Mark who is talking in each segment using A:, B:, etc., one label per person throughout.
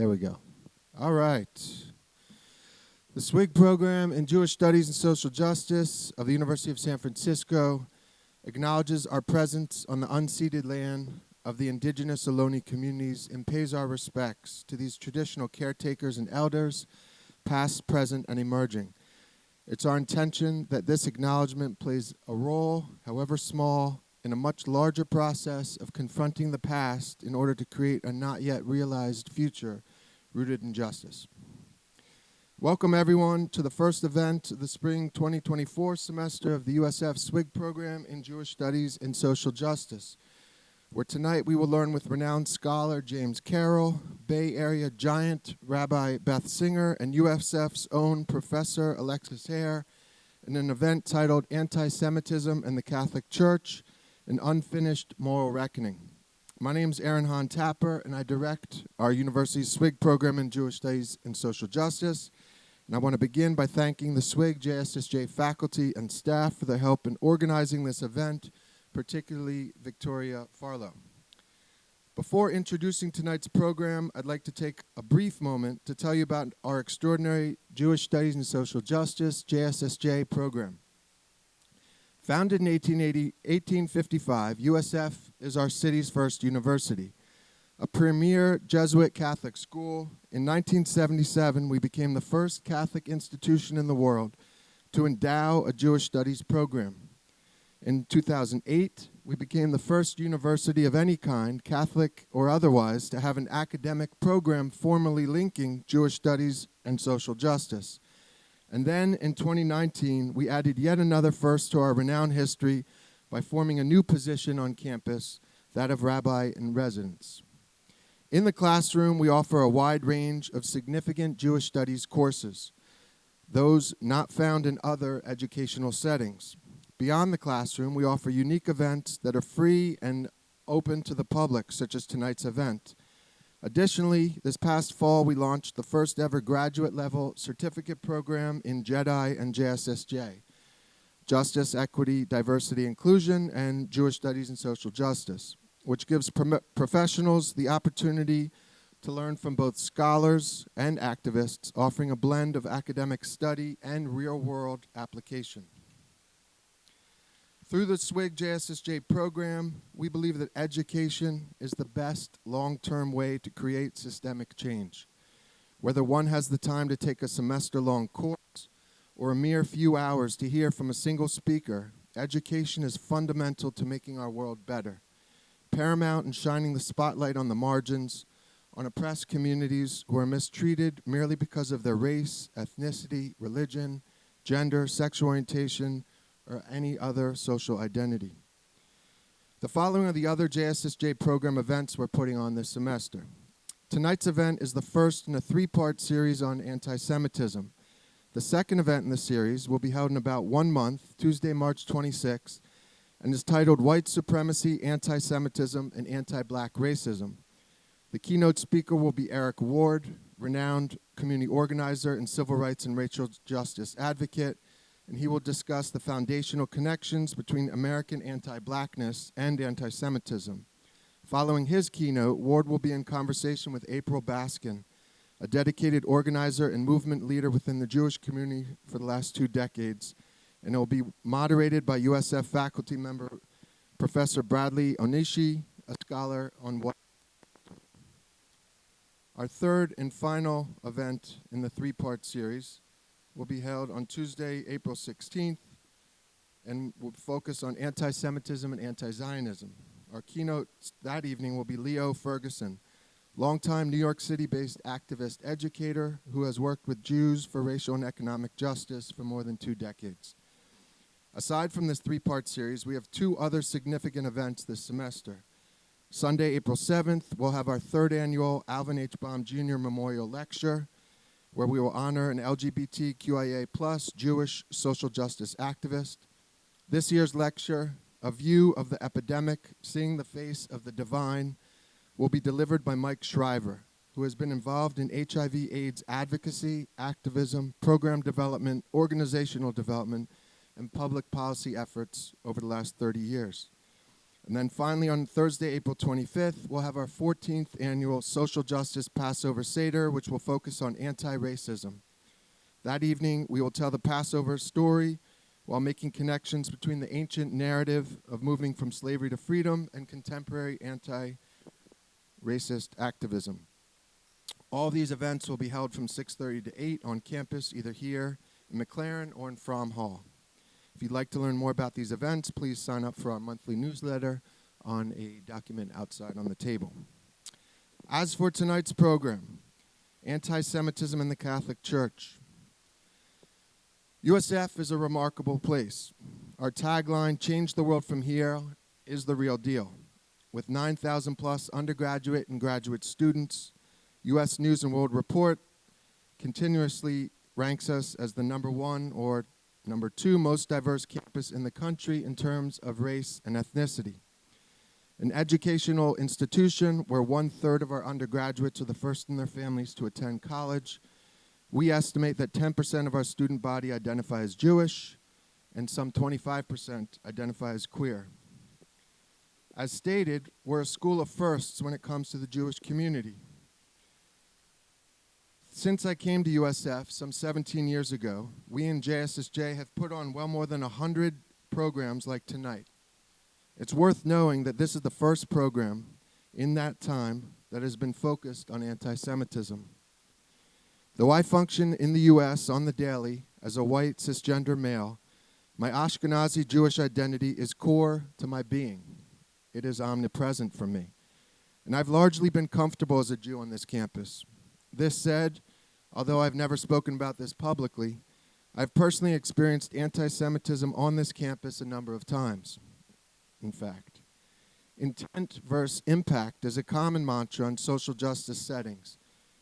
A: There we go. All right. The SWIG program in Jewish Studies and Social Justice of the University of San Francisco acknowledges our presence on the unceded land of the indigenous Ohlone communities and pays our respects to these traditional caretakers and elders, past, present, and emerging. It's our intention that this acknowledgement plays a role, however small, in a much larger process of confronting the past in order to create a not yet realized future rooted in justice. Welcome everyone to the first event of the spring 2024 semester of the USF SWIG program in Jewish Studies and Social Justice, where tonight we will learn with renowned scholar James Carroll, Bay Area giant Rabbi Beth Singer, and USF's own Professor Alexis Hare in an event titled Antisemitism and the Catholic Church, an Unfinished Moral Reckoning. My name is Aaron Hahn Tapper, and I direct our university's SWIG program in Jewish Studies and Social Justice. And I want to begin by thanking the SWIG JSSJ faculty and staff for their help in organizing this event, particularly Victoria Farlow. Before introducing tonight's program, I'd like to take a brief moment to tell you about our extraordinary Jewish Studies and Social Justice JSSJ program. Founded in 1855, USF is our city's first university. A premier Jesuit Catholic school, in 1977 we became the first Catholic institution in the world to endow a Jewish studies program. In 2008, we became the first university of any kind, Catholic or otherwise, to have an academic program formally linking Jewish studies and social justice. And then in 2019, we added yet another first to our renowned history by forming a new position on campus, that of rabbi in residence. In the classroom, we offer a wide range of significant Jewish studies courses, those not found in other educational settings. Beyond the classroom, we offer unique events that are free and open to the public, such as tonight's event. Additionally, this past fall, we launched the first ever graduate-level certificate program in JEDI and JSSJ, Justice, Equity, Diversity, Inclusion, and Jewish Studies and Social Justice, which gives professionals the opportunity to learn from both scholars and activists, offering a blend of academic study and real-world application. Through the SWIG JSSJ program, we believe that education is the best long-term way to create systemic change. Whether one has the time to take a semester-long course or a mere few hours to hear from a single speaker, education is fundamental to making our world better, paramount in shining the spotlight on the margins, on oppressed communities who are mistreated merely because of their race, ethnicity, religion, gender, sexual orientation, or any other social identity. The following are the other JSSJ program events we're putting on this semester. Tonight's event is the first in a three-part series on anti-Semitism. The second event in the series will be held in about 1 month, Tuesday, March 26th, and is titled White Supremacy, Anti-Semitism, and Anti-Black Racism. The keynote speaker will be Eric Ward, renowned community organizer and civil rights and racial justice advocate, and he will discuss the foundational connections between American anti-blackness and anti-Semitism. Following his keynote, Ward will be in conversation with April Baskin, a dedicated organizer and movement leader within the Jewish community for the last 2 decades, and it will be moderated by USF faculty member Professor Bradley Onishi, a scholar on what. Our third and final event in the three-part series will be held on Tuesday, April 16th, and will focus on anti-Semitism and anti-Zionism. Our keynote that evening will be Leo Ferguson, longtime New York City-based activist educator who has worked with Jews for racial and economic justice for more than 2 decades. Aside from this three-part series, we have 2 other significant events this semester. Sunday, April 7th, we'll have our 3rd annual Alvin H. Baum Jr. Memorial Lecture, where we will honor an LGBTQIA+ Jewish social justice activist. This year's lecture, A View of the Epidemic, Seeing the Face of the Divine, will be delivered by Mike Shriver, who has been involved in HIV/AIDS advocacy, activism, program development, organizational development, and public policy efforts over the last 30 years. And then finally on Thursday, April 25th, we'll have our 14th annual Social Justice Passover Seder, which will focus on anti-racism. That evening, we will tell the Passover story while making connections between the ancient narrative of moving from slavery to freedom and contemporary anti-racist activism. All these events will be held from 6:30 to 8 on campus, either here in McLaren or in Fromm Hall. If you'd like to learn more about these events, please sign up for our monthly newsletter on a document outside on the table. As for tonight's program, Antisemitism in the Catholic Church. USF is a remarkable place. Our tagline, "Change the World from Here," is the real deal. With 9,000 plus undergraduate and graduate students, U.S. News and World Report continuously ranks us as the #1 or #2 most diverse campus in the country in terms of race and ethnicity. An educational institution where 1/3 of our undergraduates are the first in their families to attend college. We estimate that 10% of our student body identify as Jewish, and some 25% identify as queer. As stated, we're a school of firsts when it comes to the Jewish community. Since I came to USF some 17 years ago, we in JSSJ have put on well more than 100 programs like tonight. It's worth knowing that this is the first program in that time that has been focused on anti-Semitism. Though I function in the U.S. on the daily as a white cisgender male, my Ashkenazi Jewish identity is core to my being. It is omnipresent for me. And I've largely been comfortable as a Jew on this campus. This said, although I've never spoken about this publicly, I've personally experienced anti-Semitism on this campus a number of times. In fact, intent versus impact is a common mantra in social justice settings.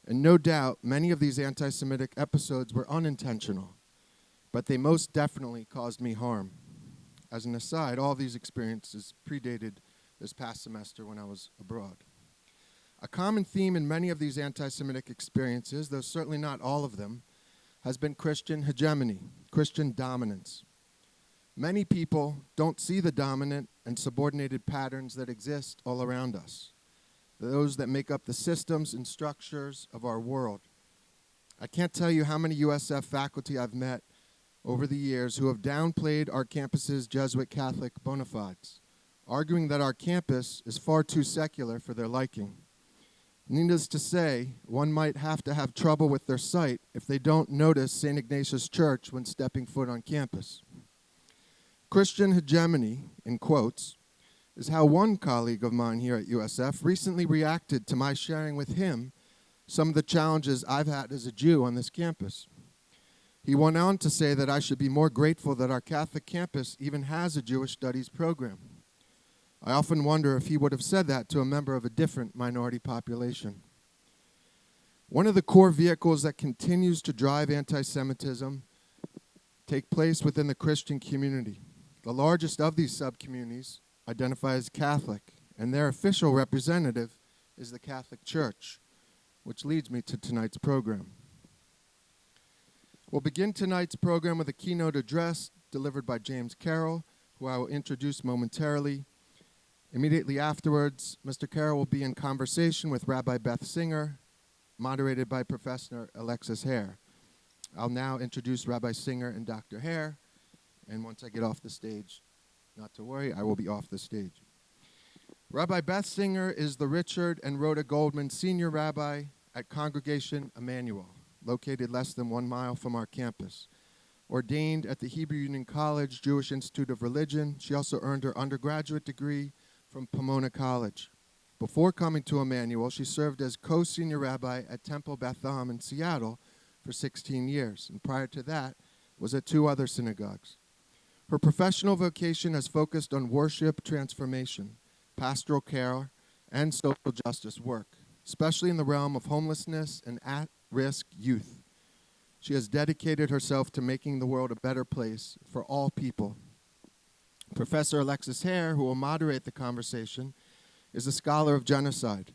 A: And no doubt, many of these anti-Semitic episodes were unintentional, but they most definitely caused me harm. As an aside, all these experiences predated this past semester when I was abroad. A common theme in many of these anti-Semitic experiences, though certainly not all of them, has been Christian hegemony, Christian dominance. Many people don't see the dominant and subordinated patterns that exist all around us, those that make up the systems and structures of our world. I can't tell you how many USF faculty I've met over the years who have downplayed our campus's Jesuit Catholic bona fides, arguing that our campus is far too secular for their liking. Needless to say, one might have to have trouble with their sight if they don't notice St. Ignatius Church when stepping foot on campus. Christian hegemony, in quotes, is how one colleague of mine here at USF recently reacted to my sharing with him some of the challenges I've had as a Jew on this campus. He went on to say that I should be more grateful that our Catholic campus even has a Jewish studies program. I often wonder if he would have said that to a member of a different minority population. One of the core vehicles that continues to drive anti-Semitism take place within the Christian community. The largest of these subcommunities identify as Catholic, and their official representative is the Catholic Church, which leads me to tonight's program. We'll begin tonight's program with a keynote address delivered by James Carroll, who I will introduce momentarily. Immediately afterwards, Mr. Carroll will be in conversation with Rabbi Beth Singer, moderated by Professor Alexis Hare. I'll now introduce Rabbi Singer and Dr. Hare, and once I get off the stage, not to worry, I will be off the stage. Rabbi Beth Singer is the Richard and Rhoda Goldman Senior Rabbi at Congregation Emmanuel, located less than 1 mile from our campus. Ordained at the Hebrew Union College Jewish Institute of Religion, she also earned her undergraduate degree from Pomona College. Before coming to Emmanuel, she served as co-senior rabbi at Temple Beth Am in Seattle for 16 years, and prior to that was at 2 other synagogues. Her professional vocation has focused on worship transformation, pastoral care, and social justice work, especially in the realm of homelessness and at-risk youth. She has dedicated herself to making the world a better place for all people. Professor Alexis Hare, who will moderate the conversation, is a scholar of genocide,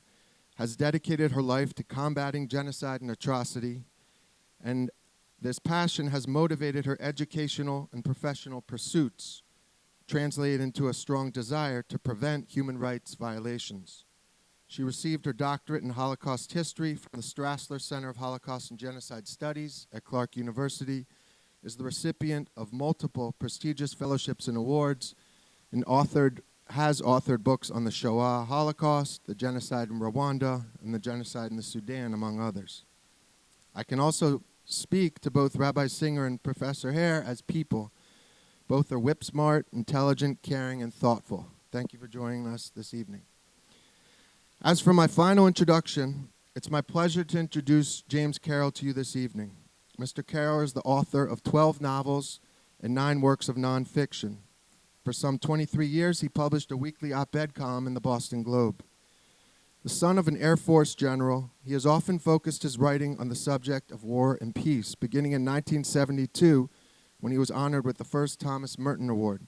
A: has dedicated her life to combating genocide and atrocity, and this passion has motivated her educational and professional pursuits, translated into a strong desire to prevent human rights violations. She received her doctorate in Holocaust history from the Strassler Center of Holocaust and Genocide Studies at Clark University, is the recipient of multiple prestigious fellowships and awards, and has authored books on the Shoah, Holocaust, the genocide in Rwanda, and the genocide in the Sudan, among others. I can also speak to both Rabbi Singer and Professor Hare as people. Both are whip-smart, intelligent, caring, and thoughtful. Thank you for joining us this evening. As for my final introduction, it's my pleasure to introduce James Carroll to you this evening. Mr. Carroll is the author of 12 novels and 9 works of nonfiction. For some 23 years, he published a weekly op-ed column in the Boston Globe. The son of an Air Force general, he has often focused his writing on the subject of war and peace, beginning in 1972, when he was honored with the first Thomas Merton Award.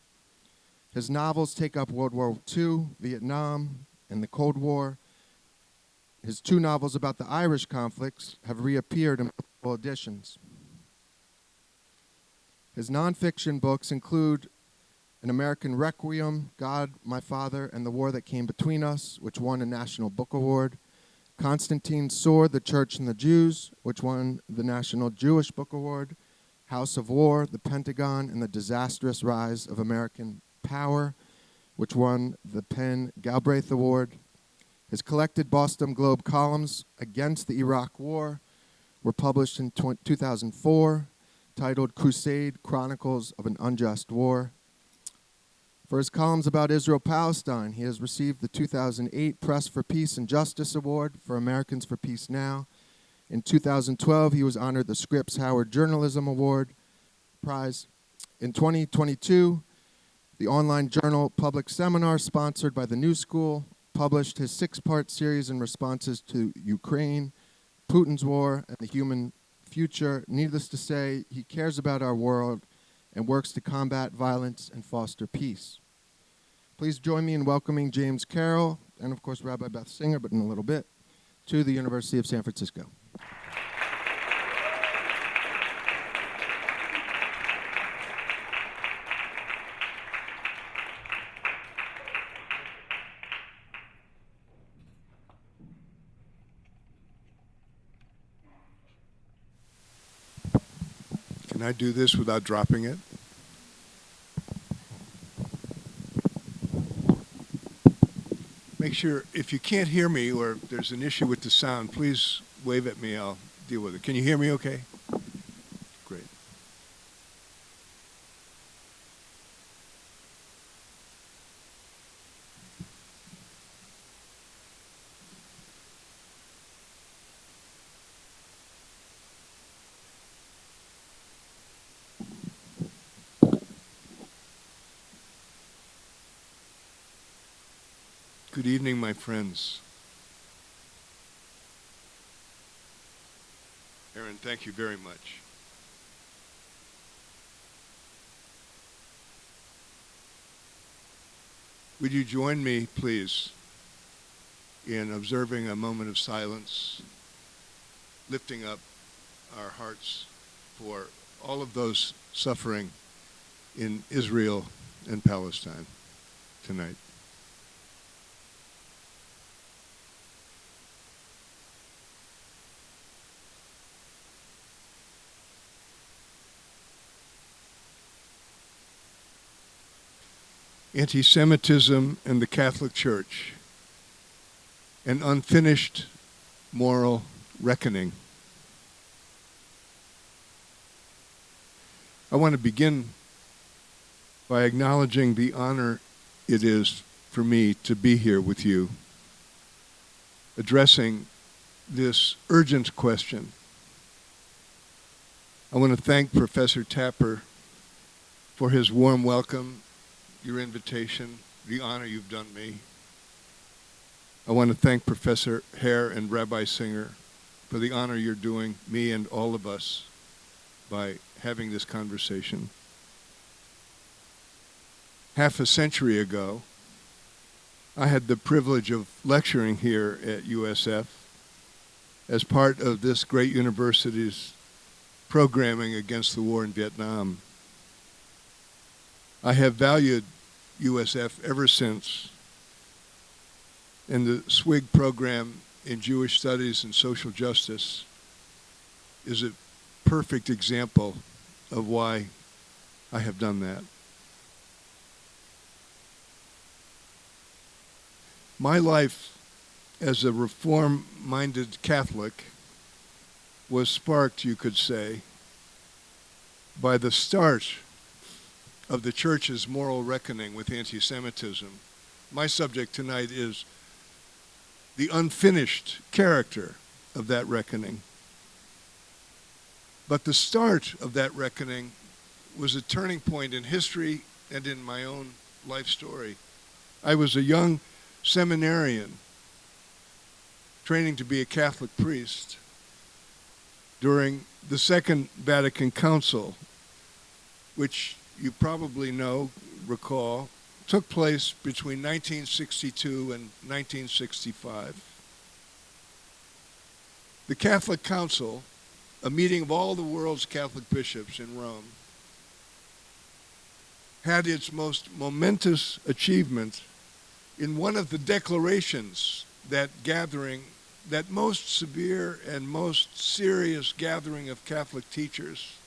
A: His novels take up World War II, Vietnam, and the Cold War. His 2 novels about the Irish conflicts have reappeared in multiple editions. His nonfiction books include An American Requiem, God, My Father, and the War That Came Between Us, which won a National Book Award. Constantine's Sword, The Church and the Jews, which won the National Jewish Book Award. House of War, The Pentagon, and the Disastrous Rise of American Power, which won the Penn Galbraith Award. His collected Boston Globe columns against the Iraq War were published in 2004, titled Crusade: Chronicles of an Unjust War. For his columns about Israel-Palestine, he has received the 2008 Press for Peace and Justice Award for Americans for Peace Now. In 2012, he was honored the Scripps Howard Journalism Award Prize. In 2022, the online journal Public Seminar, sponsored by the New School, published his 6-part series in responses to Ukraine, Putin's war, and the human future. Needless to say, he cares about our world and works to combat violence and foster peace. Please join me in welcoming James Carroll, and of course Rabbi Beth Singer, but in a little bit, to the University of San Francisco.
B: Can I do this without dropping it? Make sure, if you can't hear me or if there's an issue with the sound, please wave at me. I'll deal with it. Can you hear me okay? Great. Good evening, my friends. Aaron, thank you very much. Would you join me, please, in observing a moment of silence, lifting up our hearts for all of those suffering in Israel and Palestine tonight. Antisemitism in the Catholic Church, an unfinished moral reckoning. I want to begin by acknowledging the honor it is for me to be here with you, addressing this urgent question. I want to thank Professor Tapper for his warm welcome, your invitation, the honor you've done me. I want to thank Professor Hare and Rabbi Singer for the honor you're doing me and all of us by having this conversation. Half a century ago, I had the privilege of lecturing here at USF as part of this great university's programming against the war in Vietnam. I have valued USF ever since. And the SWIG program in Jewish Studies and Social Justice is a perfect example of why I have done that. My life as a reform-minded Catholic was sparked, you could say, by the start of the Church's moral reckoning with anti-Semitism. My subject tonight is the unfinished character of that reckoning. But the start of that reckoning was a turning point in history and in my own life story. I was a young seminarian training to be a Catholic priest during the Second Vatican Council, which you probably recall, took place between 1962 and 1965. The Catholic Council, a meeting of all the world's Catholic bishops in Rome, had its most momentous achievement in one of the declarations that most severe and most serious gathering of Catholic teachers.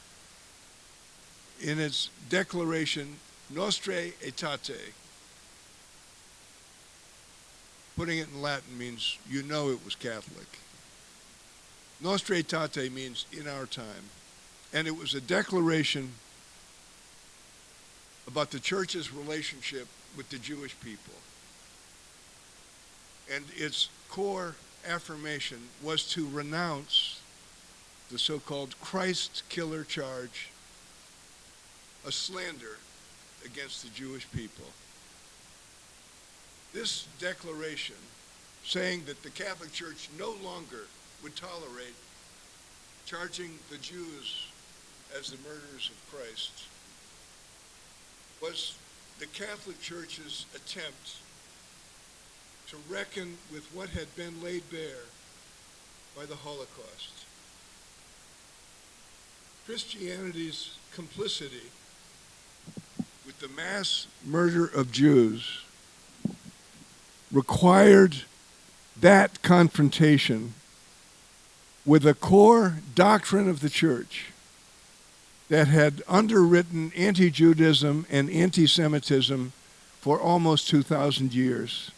B: In its declaration, Nostre Aetate, putting it in Latin means you know it was Catholic. Nostre Aetate means in our time. And it was a declaration about the Church's relationship with the Jewish people. And its core affirmation was to renounce the so-called Christ killer charge, a slander against the Jewish people. This declaration, saying that the Catholic Church no longer would tolerate charging the Jews as the murderers of Christ, was the Catholic Church's attempt to reckon with what had been laid bare by the Holocaust. Christianity's complicity with the mass murder of Jews required that confrontation with a core doctrine of the Church that had underwritten anti-Judaism and anti-Semitism for almost 2,000 years.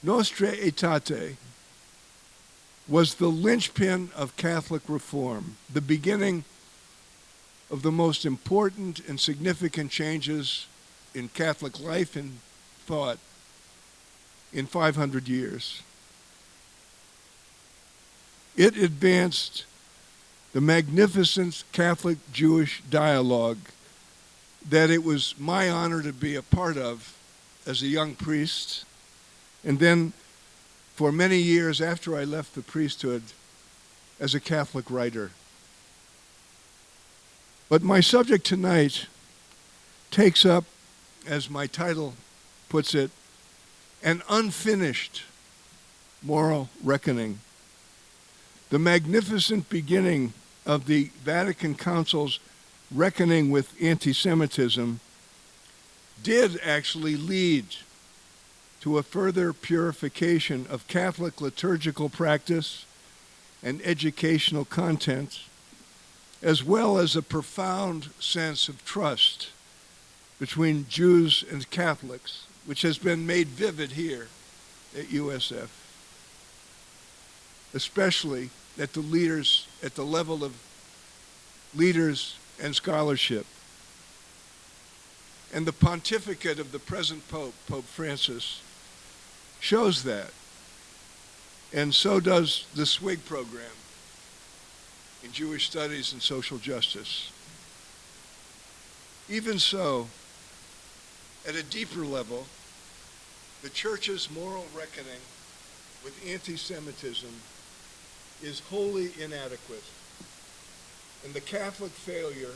B: Nostre Aetate was the linchpin of Catholic reform, the beginning of the most important and significant changes in Catholic life and thought in 500 years. It advanced the magnificent Catholic-Jewish dialogue that it was my honor to be a part of as a young priest, and then for many years after I left the priesthood as a Catholic writer. But my subject tonight takes up, as my title puts it, an unfinished moral reckoning. The magnificent beginning of the Vatican Council's reckoning with anti-Semitism did actually lead to a further purification of Catholic liturgical practice and educational content, as well as a profound sense of trust between Jews and Catholics, which has been made vivid here at USF, especially at the level of leaders and scholarship. And the pontificate of the present Pope, Pope Francis, shows that. And so does the SWIG program in Jewish Studies and Social Justice. Even so, at a deeper level, the Church's moral reckoning with anti-Semitism is wholly inadequate, and the Catholic failure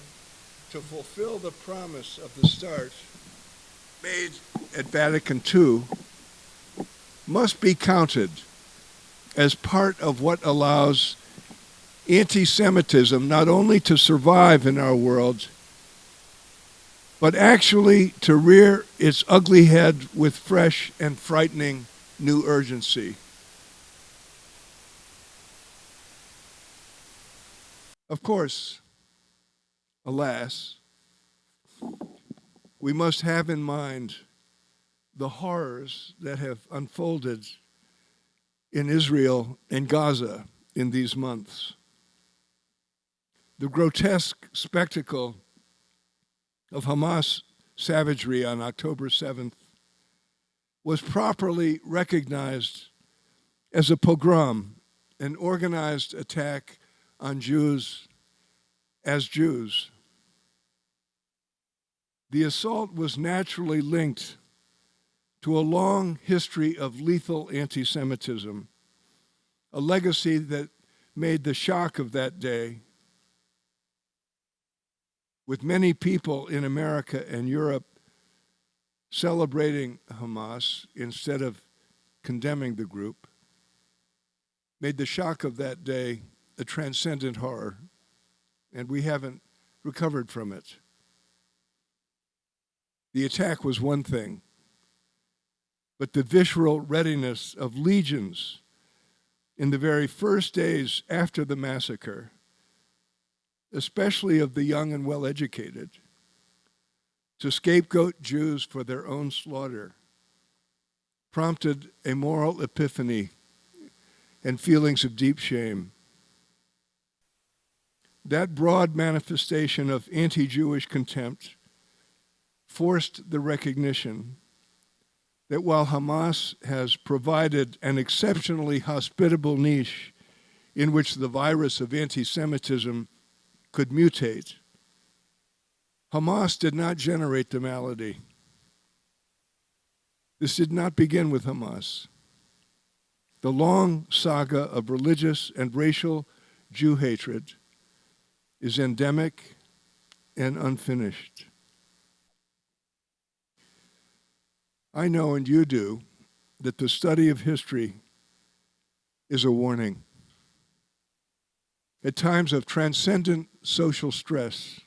B: to fulfill the promise of the start made at Vatican II must be counted as part of what allows anti-Semitism not only to survive in our world, but actually to rear its ugly head with fresh and frightening new urgency. Of course, alas, we must have in mind the horrors that have unfolded in Israel and Gaza in these months. The grotesque spectacle of Hamas savagery on October 7th was properly recognized as a pogrom, an organized attack on Jews as Jews. The assault was naturally linked to a long history of lethal anti-Semitism, a legacy that made the shock of that day, with many people in America and Europe celebrating Hamas instead of condemning the group, made the shock of that day a transcendent horror, and we haven't recovered from it. The attack was one thing, but the visceral readiness of legions in the very first days after the massacre, especially of the young and well-educated, to scapegoat Jews for their own slaughter, prompted a moral epiphany and feelings of deep shame. That broad manifestation of anti-Jewish contempt forced the recognition that while Hamas has provided an exceptionally hospitable niche in which the virus of anti-Semitism could mutate, Hamas did not generate the malady. This did not begin with Hamas. The long saga of religious and racial Jew hatred is endemic and unfinished. I know, and you do, that the study of history is a warning. At times of transcendent social stress,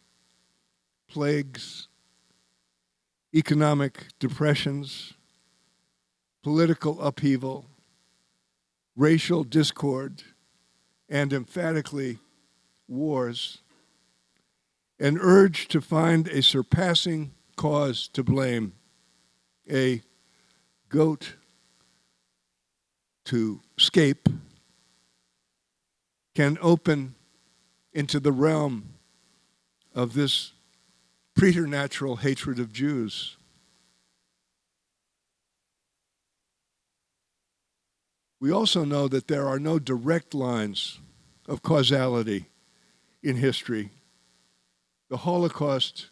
B: plagues, economic depressions, political upheaval, racial discord, and emphatically wars, an urge to find a surpassing cause to blame, a goat to scape, can open into the realm of this preternatural hatred of Jews. We also know that there are no direct lines of causality in history. The Holocaust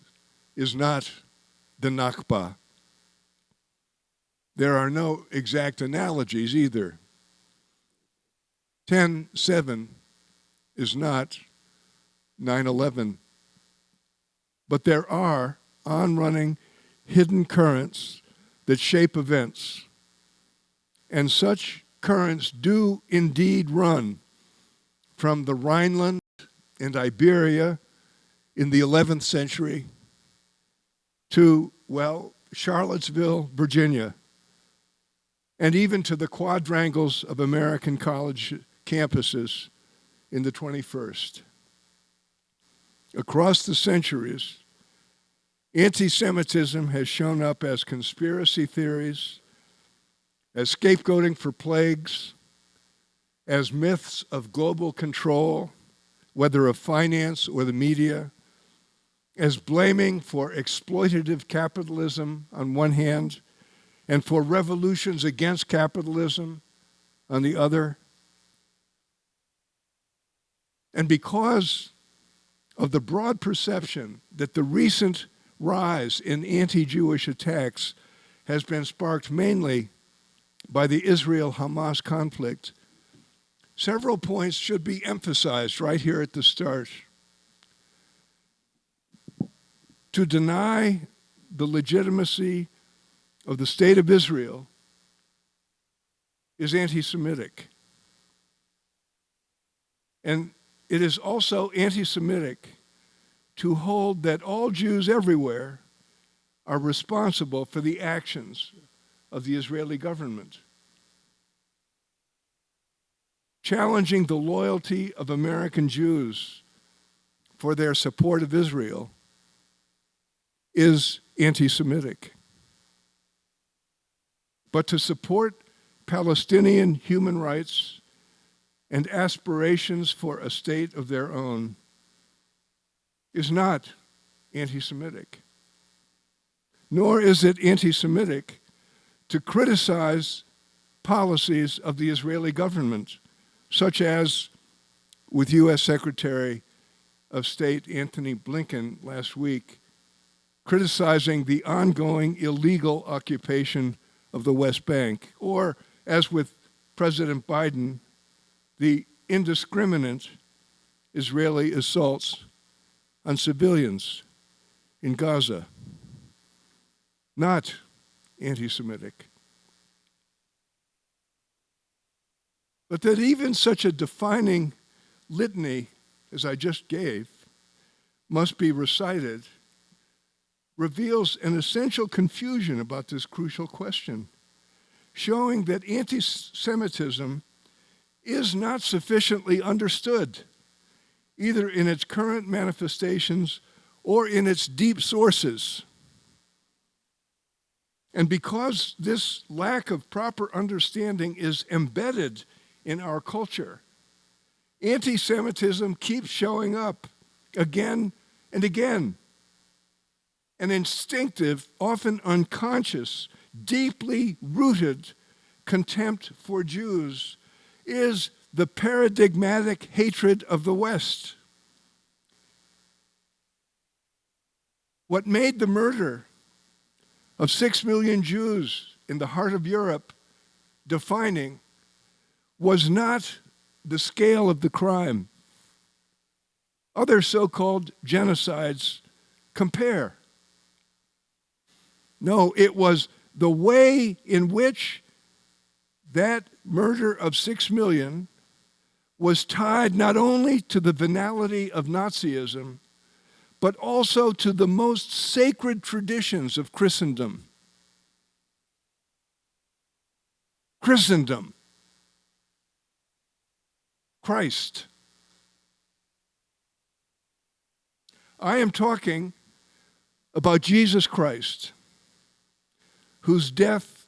B: is not the Nakba. There are no exact analogies either. 10/7 is not 9/11. But there are on-running hidden currents that shape events. And such currents do indeed run from the Rhineland and Iberia in the 11th century to, well, Charlottesville, Virginia, and even to the quadrangles of American college campuses in the 21st. Across the centuries, anti-Semitism has shown up as conspiracy theories, as scapegoating for plagues, as myths of global control, whether of finance or the media, as blaming for exploitative capitalism on one hand, and for revolutions against capitalism on the other. And because of the broad perception that the recent rise in anti-Jewish attacks has been sparked mainly by the Israel-Hamas conflict, several points should be emphasized right here at the start. To deny the legitimacy of the state of Israel is anti-Semitic. And it is also anti-Semitic to hold that all Jews everywhere are responsible for the actions of the Israeli government. Challenging the loyalty of American Jews for their support of Israel is anti-Semitic. But to support Palestinian human rights and aspirations for a state of their own is not anti-Semitic. Nor is it anti-Semitic to criticize policies of the Israeli government, such as with U.S. Secretary of State Antony Blinken last week, criticizing the ongoing illegal occupation of the West Bank, or as with President Biden, the indiscriminate Israeli assaults on civilians in Gaza. Not anti-Semitic. But that even such a defining litany as I just gave must be recited reveals an essential confusion about this crucial question, showing that anti-Semitism is not sufficiently understood, either in its current manifestations or in its deep sources. And because this lack of proper understanding is embedded in our culture, anti-Semitism keeps showing up again and again. An instinctive, often unconscious, deeply rooted contempt for Jews is the paradigmatic hatred of the West. What made the murder of 6 million Jews in the heart of Europe defining was not the scale of the crime. Other so-called genocides compare. No, it was the way in which that murder of 6 million was tied not only to the venality of Nazism, but also to the most sacred traditions of Christendom. Christendom. Christ. I am talking about Jesus Christ, whose death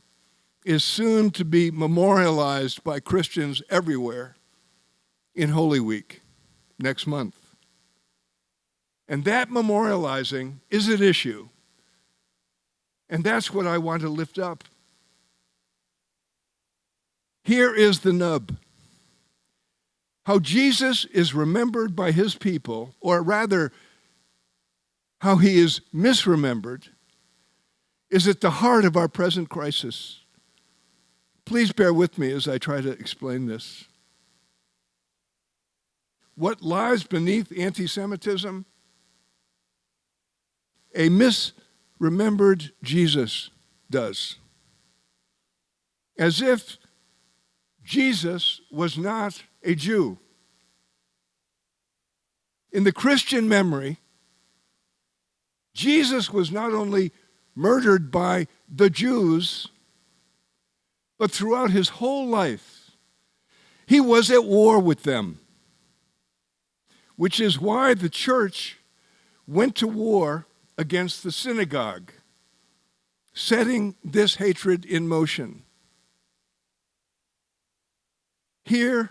B: is soon to be memorialized by Christians everywhere in Holy Week next month. And that memorializing is at issue. And that's what I want to lift up. Here is the nub. How Jesus is remembered by his people, or rather, how he is misremembered, is at the heart of our present crisis. Please bear with me as I try to explain this. What lies beneath anti-Semitism? A misremembered Jesus does. As if Jesus was not a Jew. In the Christian memory, Jesus was not only murdered by the Jews, but throughout his whole life, he was at war with them, which is why the church went to war against the synagogue, setting this hatred in motion. Here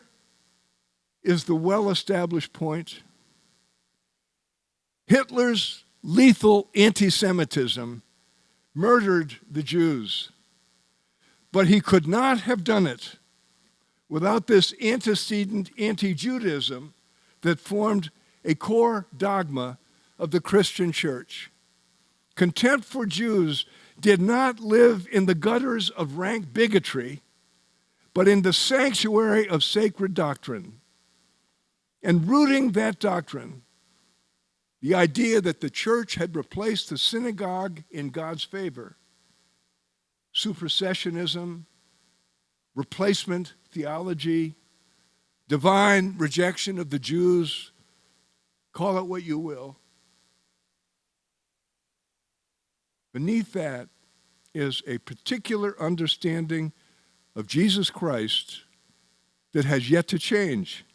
B: is the well-established point. Hitler's lethal anti-Semitism murdered the Jews, but he could not have done it without this antecedent anti-Judaism that formed a core dogma of the Christian church. Contempt for Jews did not live in the gutters of rank bigotry, but in the sanctuary of sacred doctrine. And rooting that doctrine, the idea that the church had replaced the synagogue in God's favor, supersessionism, replacement theology, divine rejection of the Jews, call it what you will. Beneath that is a particular understanding of Jesus Christ that has yet to change.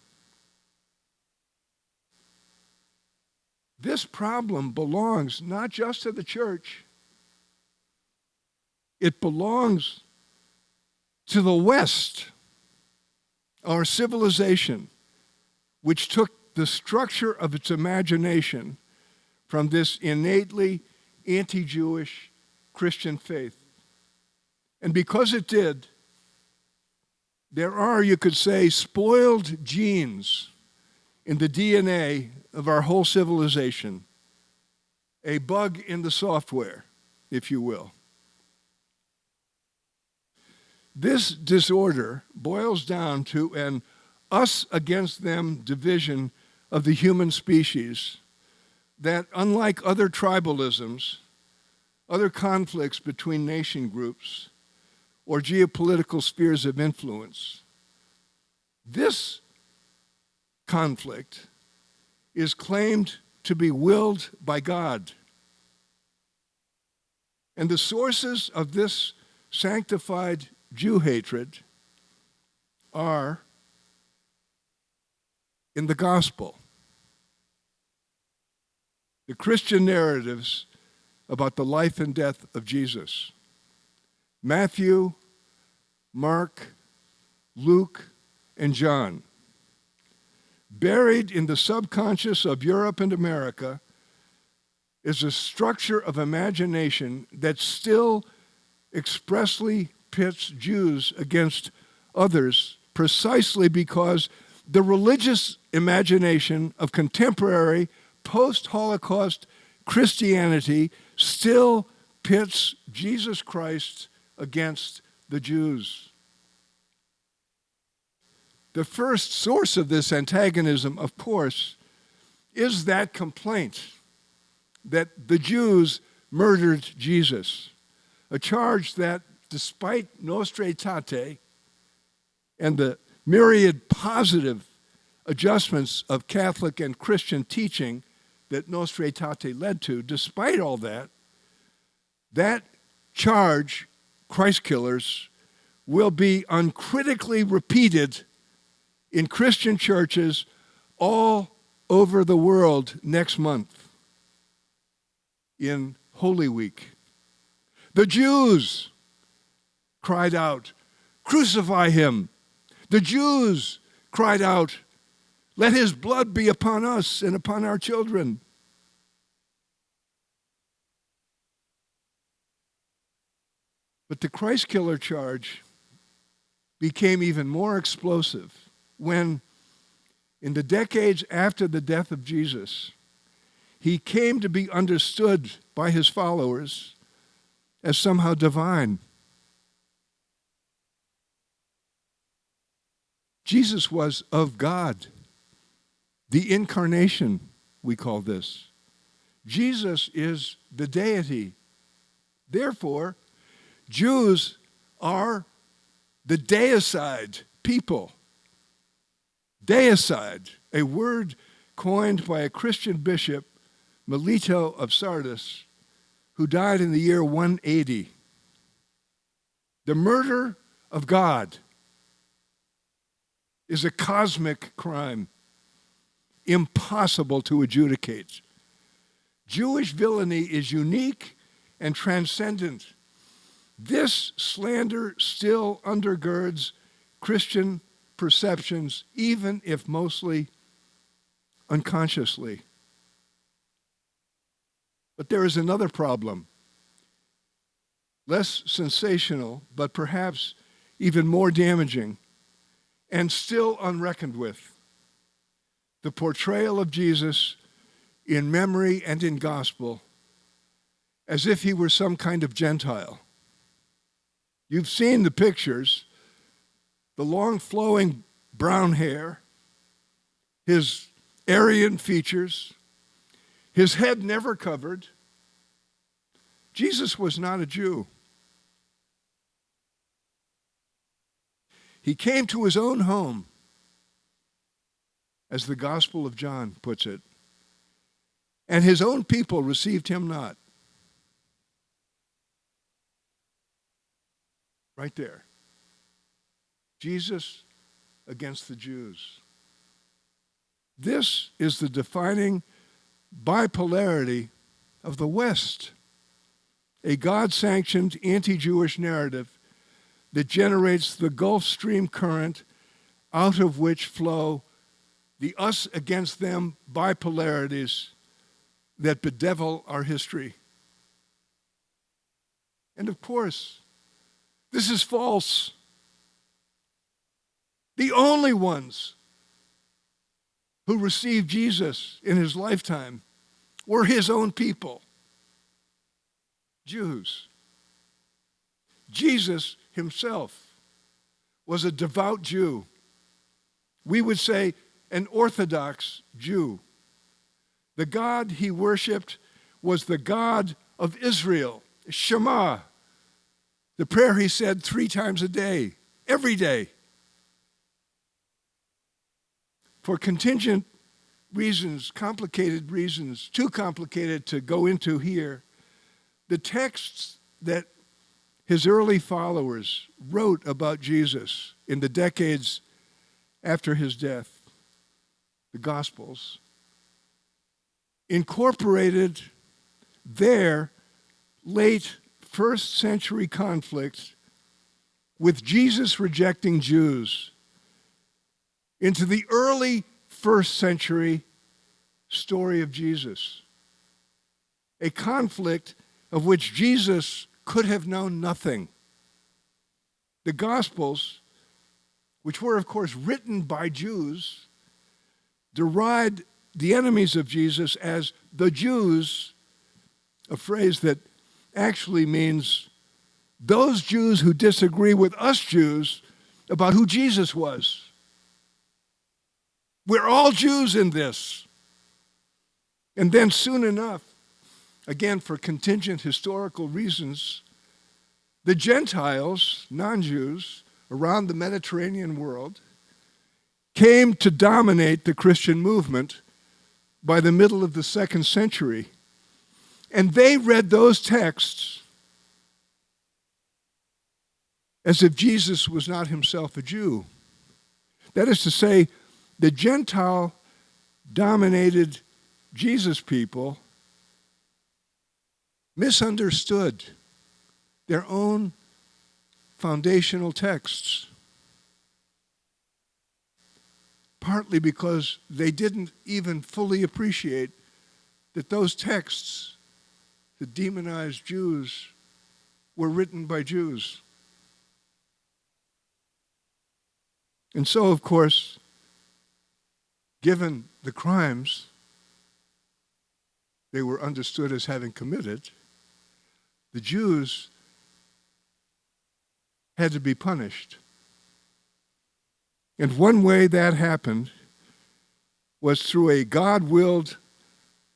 B: This problem belongs not just to the church, it belongs to the West, our civilization, which took the structure of its imagination from this innately anti-Jewish Christian faith. And because it did, there are, you could say, spoiled genes in the DNA of our whole civilization, a bug in the software, if you will. This disorder boils down to an us against them division of the human species that, unlike other tribalisms, other conflicts between nation groups, or geopolitical spheres of influence, this conflict is claimed to be willed by God. And the sources of this sanctified Jew hatred are in the gospel. The Christian narratives about the life and death of Jesus. Matthew, Mark, Luke, and John. Buried in the subconscious of Europe and America is a structure of imagination that still expressly pits Jews against others precisely because the religious imagination of contemporary post-Holocaust Christianity still pits Jesus Christ against the Jews. The first source of this antagonism, of course, is that complaint that the Jews murdered Jesus, a charge that, despite Nostra Aetate and the myriad positive adjustments of Catholic and Christian teaching that Nostra Aetate led to, despite all that, that charge, Christ killers, will be uncritically repeated in Christian churches all over the world next month in Holy Week. The Jews cried out, "Crucify him." The Jews cried out, "Let his blood be upon us and upon our children." But the Christ killer charge became even more explosive when, in the decades after the death of Jesus, he came to be understood by his followers as somehow divine. Jesus was of God. The incarnation, we call this. Jesus is the deity. Therefore, Jews are the deicide people. Deicide, a word coined by a Christian bishop, Melito of Sardis, who died in the year 180. The murder of God is a cosmic crime, impossible to adjudicate. Jewish villainy is unique and transcendent. This slander still undergirds Christian perceptions, even if mostly unconsciously. But there is another problem, less sensational, but perhaps even more damaging, and still unreckoned with. The portrayal of Jesus in memory and in gospel as if he were some kind of Gentile. You've seen the pictures, the long flowing brown hair, his Aryan features, his head never covered. Jesus was not a Jew. He came to his own home, as the Gospel of John puts it, and his own people received him not. Right there. Jesus against the Jews. This is the defining bipolarity of the West, a God-sanctioned anti-Jewish narrative that generates the Gulf Stream current out of which flow the us against them bipolarities that bedevil our history. And of course, this is false. The only ones who received Jesus in his lifetime were his own people, Jews. Jesus himself was a devout Jew. We would say an Orthodox Jew. The God he worshiped was the God of Israel, Shema, the prayer he said 3 times a day, every day. For contingent reasons, complicated reasons, too complicated to go into here, the texts that his early followers wrote about Jesus in the decades after his death, the Gospels, incorporated their late first century conflict with Jesus rejecting Jews into the early first century story of Jesus, a conflict of which Jesus could have known nothing. The Gospels, which were of course written by Jews, derided the enemies of Jesus as the Jews, a phrase that actually means those Jews who disagree with us Jews about who Jesus was. We're all Jews in this. And then soon enough, again for contingent historical reasons, the Gentiles, non-Jews, around the Mediterranean world came to dominate the Christian movement by the middle of the 2nd century. And they read those texts as if Jesus was not himself a Jew. That is to say, the Gentile-dominated Jesus people misunderstood their own foundational texts, partly because they didn't even fully appreciate that those texts that demonized Jews were written by Jews. And so, of course, given the crimes they were understood as having committed, the Jews had to be punished. And one way that happened was through a God-willed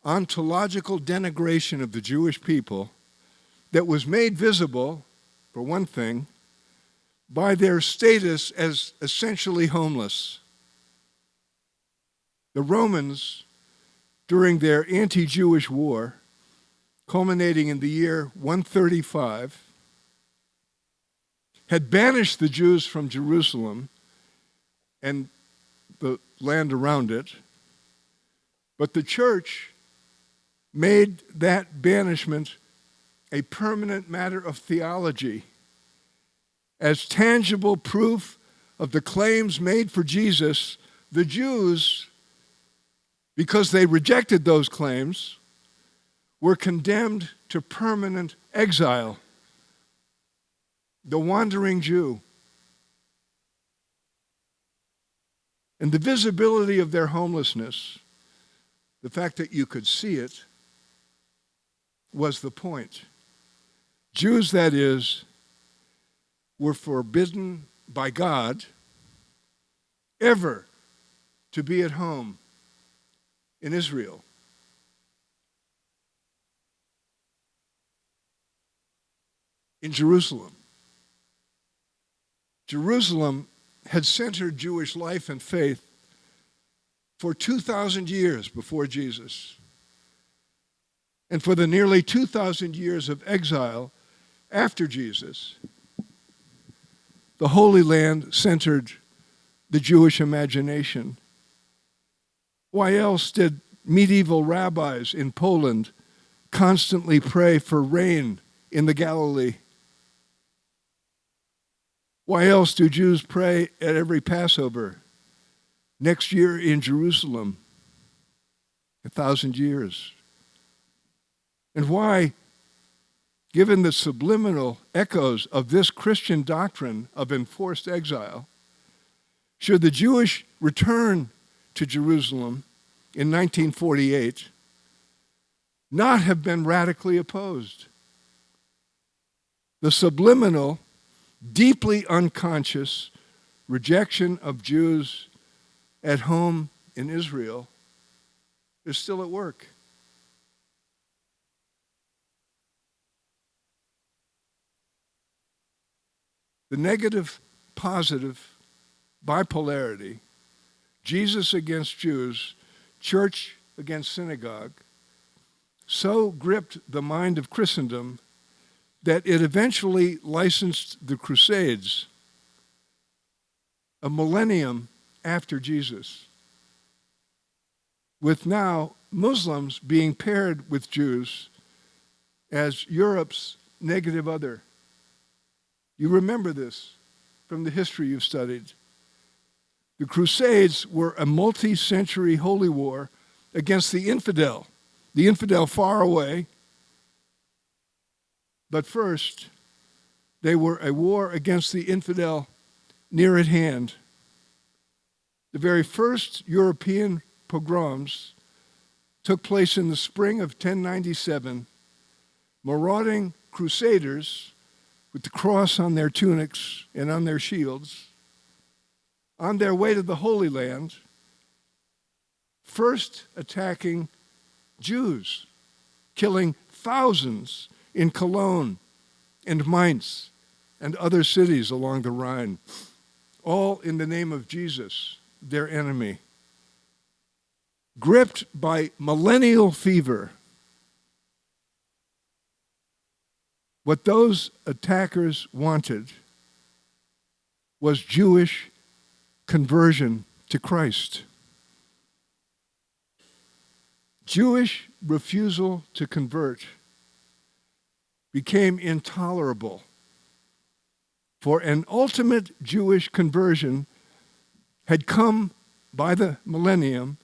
B: ontological denigration of the Jewish people that was made visible, for one thing, by their status as essentially homeless. The Romans, during their anti-Jewish war, culminating in the year 135, had banished the Jews from Jerusalem and the land around it, but the church made that banishment a permanent matter of theology as tangible proof of the claims made for Jesus. The Jews, because they rejected those claims, were condemned to permanent exile. The wandering Jew. And the visibility of their homelessness, the fact that you could see it, was the point. Jews, that is, were forbidden by God ever to be at home in Israel. In Jerusalem. Jerusalem had centered Jewish life and faith for 2,000 years before Jesus. And for the nearly 2,000 years of exile after Jesus, the Holy Land centered the Jewish imagination? Why else did medieval rabbis in Poland constantly pray for rain in the Galilee? Why else do Jews pray at every Passover? Next year in Jerusalem, 1,000 years. And why, given the subliminal echoes of this Christian doctrine of enforced exile, should the Jewish return to Jerusalem in 1948 not have been radically opposed? The subliminal, deeply unconscious rejection of Jews at home in Israel is still at work. The negative-positive bipolarity, Jesus against Jews, church against synagogue, so gripped the mind of Christendom that it eventually licensed the Crusades, a millennium after Jesus, with now Muslims being paired with Jews as Europe's negative other. You remember this from the history you've studied. The Crusades were a multi-century holy war against the infidel far away. But first, they were a war against the infidel near at hand. The very first European pogroms took place in the spring of 1097. Marauding crusaders with the cross on their tunics and on their shields, on their way to the Holy Land, first attacking Jews, killing thousands in Cologne and Mainz and other cities along the Rhine, all in the name of Jesus, their enemy. Gripped by millennial fever, what those attackers wanted was Jewish conversion to Christ. Jewish refusal to convert became intolerable, for an ultimate Jewish conversion had come by the millennium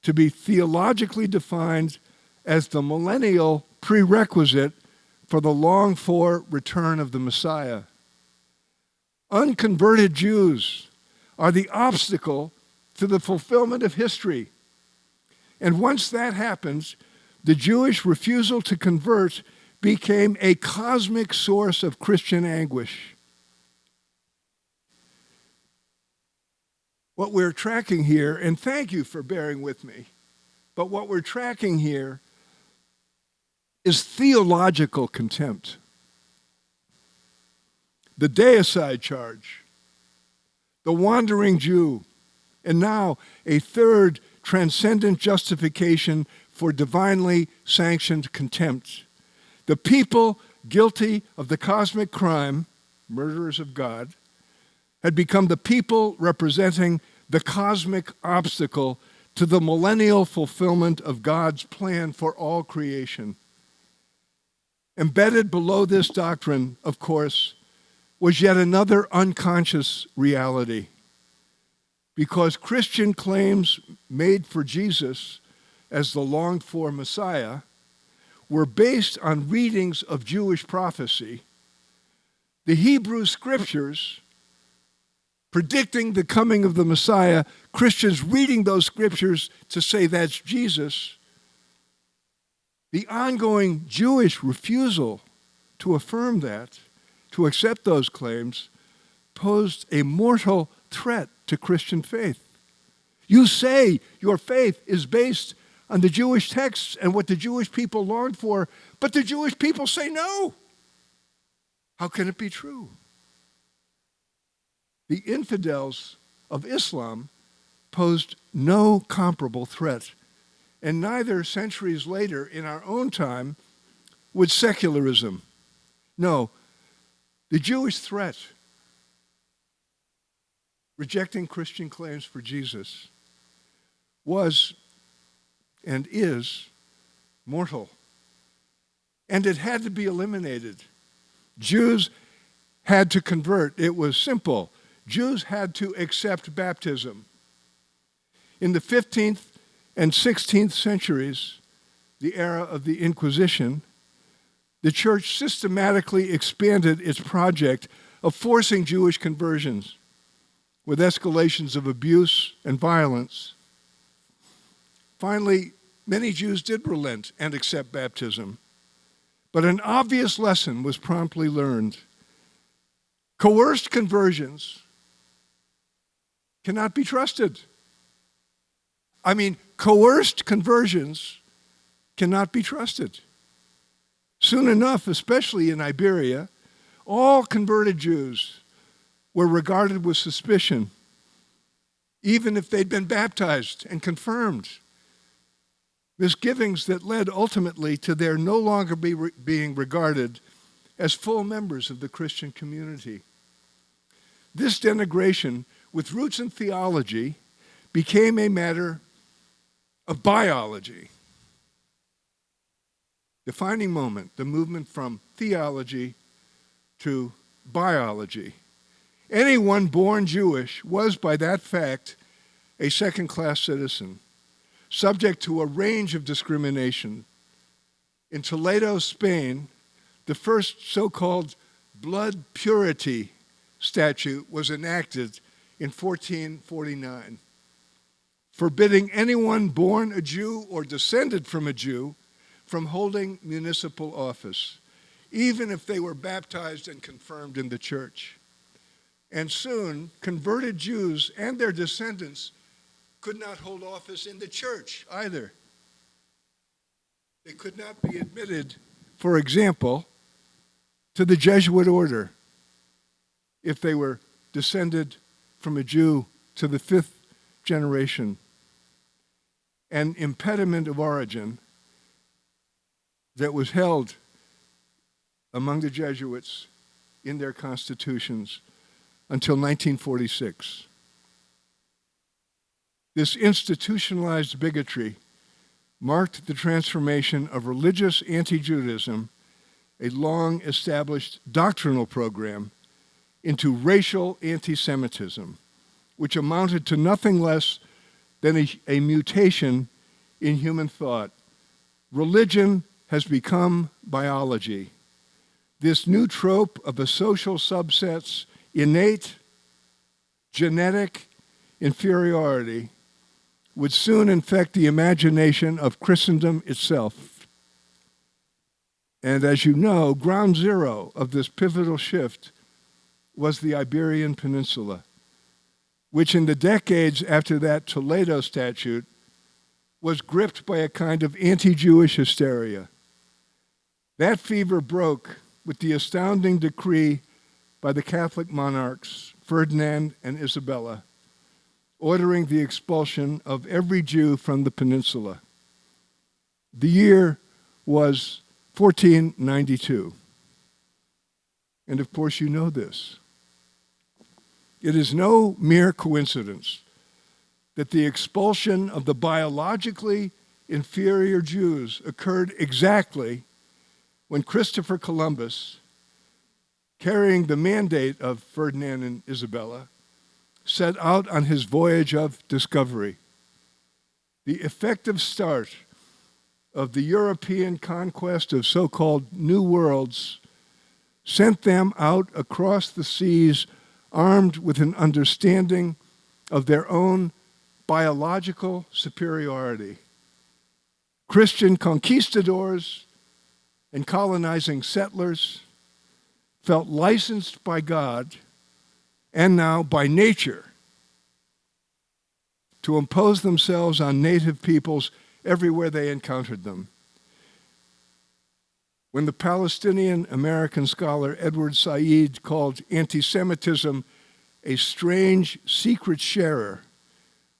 B: to be theologically defined as the millennial prerequisite for the longed-for return of the Messiah. Unconverted Jews are the obstacle to the fulfillment of history. And once that happens, the Jewish refusal to convert became a cosmic source of Christian anguish. What we're tracking here, and thank you for bearing with me, but what we're tracking here is theological contempt. The deicide charge, the wandering Jew, and now a third transcendent justification for divinely sanctioned contempt. The people guilty of the cosmic crime, murderers of God, had become the people representing the cosmic obstacle to the millennial fulfillment of God's plan for all creation. Embedded below this doctrine, of course, was yet another unconscious reality. Because Christian claims made for Jesus as the longed-for Messiah were based on readings of Jewish prophecy, the Hebrew Scriptures predicting the coming of the Messiah, Christians reading those Scriptures to say that's Jesus, the ongoing Jewish refusal to affirm that, to accept those claims, posed a mortal threat to Christian faith. You say your faith is based on the Jewish texts and what the Jewish people longed for, but the Jewish people say no. How can it be true? The infidels of Islam posed no comparable threat, and neither centuries later in our own time would secularism. No, the Jewish threat rejecting Christian claims for Jesus, was and is mortal. And it had to be eliminated. Jews had to convert. It was simple. Jews had to accept baptism. In the 15th and 16th centuries, the era of the Inquisition, the church systematically expanded its project of forcing Jewish conversions with escalations of abuse and violence. Finally, many Jews did relent and accept baptism, but an obvious lesson was promptly learned. Coerced conversions cannot be trusted. Coerced conversions cannot be trusted. Soon enough, especially in Iberia, all converted Jews were regarded with suspicion, even if they'd been baptized and confirmed. Misgivings that led ultimately to their no longer being regarded as full members of the Christian community. This denigration, with roots in theology, became a matter of biology. Defining moment, the movement from theology to biology. Anyone born Jewish was, by that fact, a second-class citizen, subject to a range of discrimination. In Toledo, Spain, the first so-called blood purity statute was enacted in 1449, forbidding anyone born a Jew or descended from a Jew from holding municipal office, even if they were baptized and confirmed in the church. And soon, converted Jews and their descendants could not hold office in the church either. They could not be admitted, for example, to the Jesuit order if they were descended from a Jew to the 5th generation. An impediment of origin that was held among the Jesuits in their constitutions until 1946. This institutionalized bigotry marked the transformation of religious anti-Judaism, a long-established doctrinal program, into racial anti-Semitism, which amounted to nothing less than a mutation in human thought. Religion has become biology. This new trope of a social subset's innate, genetic inferiority would soon infect the imagination of Christendom itself. And as you know, ground zero of this pivotal shift was the Iberian Peninsula, which in the decades after that Toledo statute was gripped by a kind of anti-Jewish hysteria. That fever broke with the astounding decree by the Catholic monarchs, Ferdinand and Isabella, ordering the expulsion of every Jew from the peninsula. The year was 1492. And of course you know this. It is no mere coincidence that the expulsion of the biologically inferior Jews occurred exactly when Christopher Columbus, carrying the mandate of Ferdinand and Isabella, set out on his voyage of discovery. The effective start of the European conquest of so-called New Worlds sent them out across the seas armed with an understanding of their own biological superiority. Christian conquistadors and colonizing settlers felt licensed by God and now by nature to impose themselves on native peoples everywhere they encountered them. When the Palestinian-American scholar Edward Said called anti-Semitism a strange secret sharer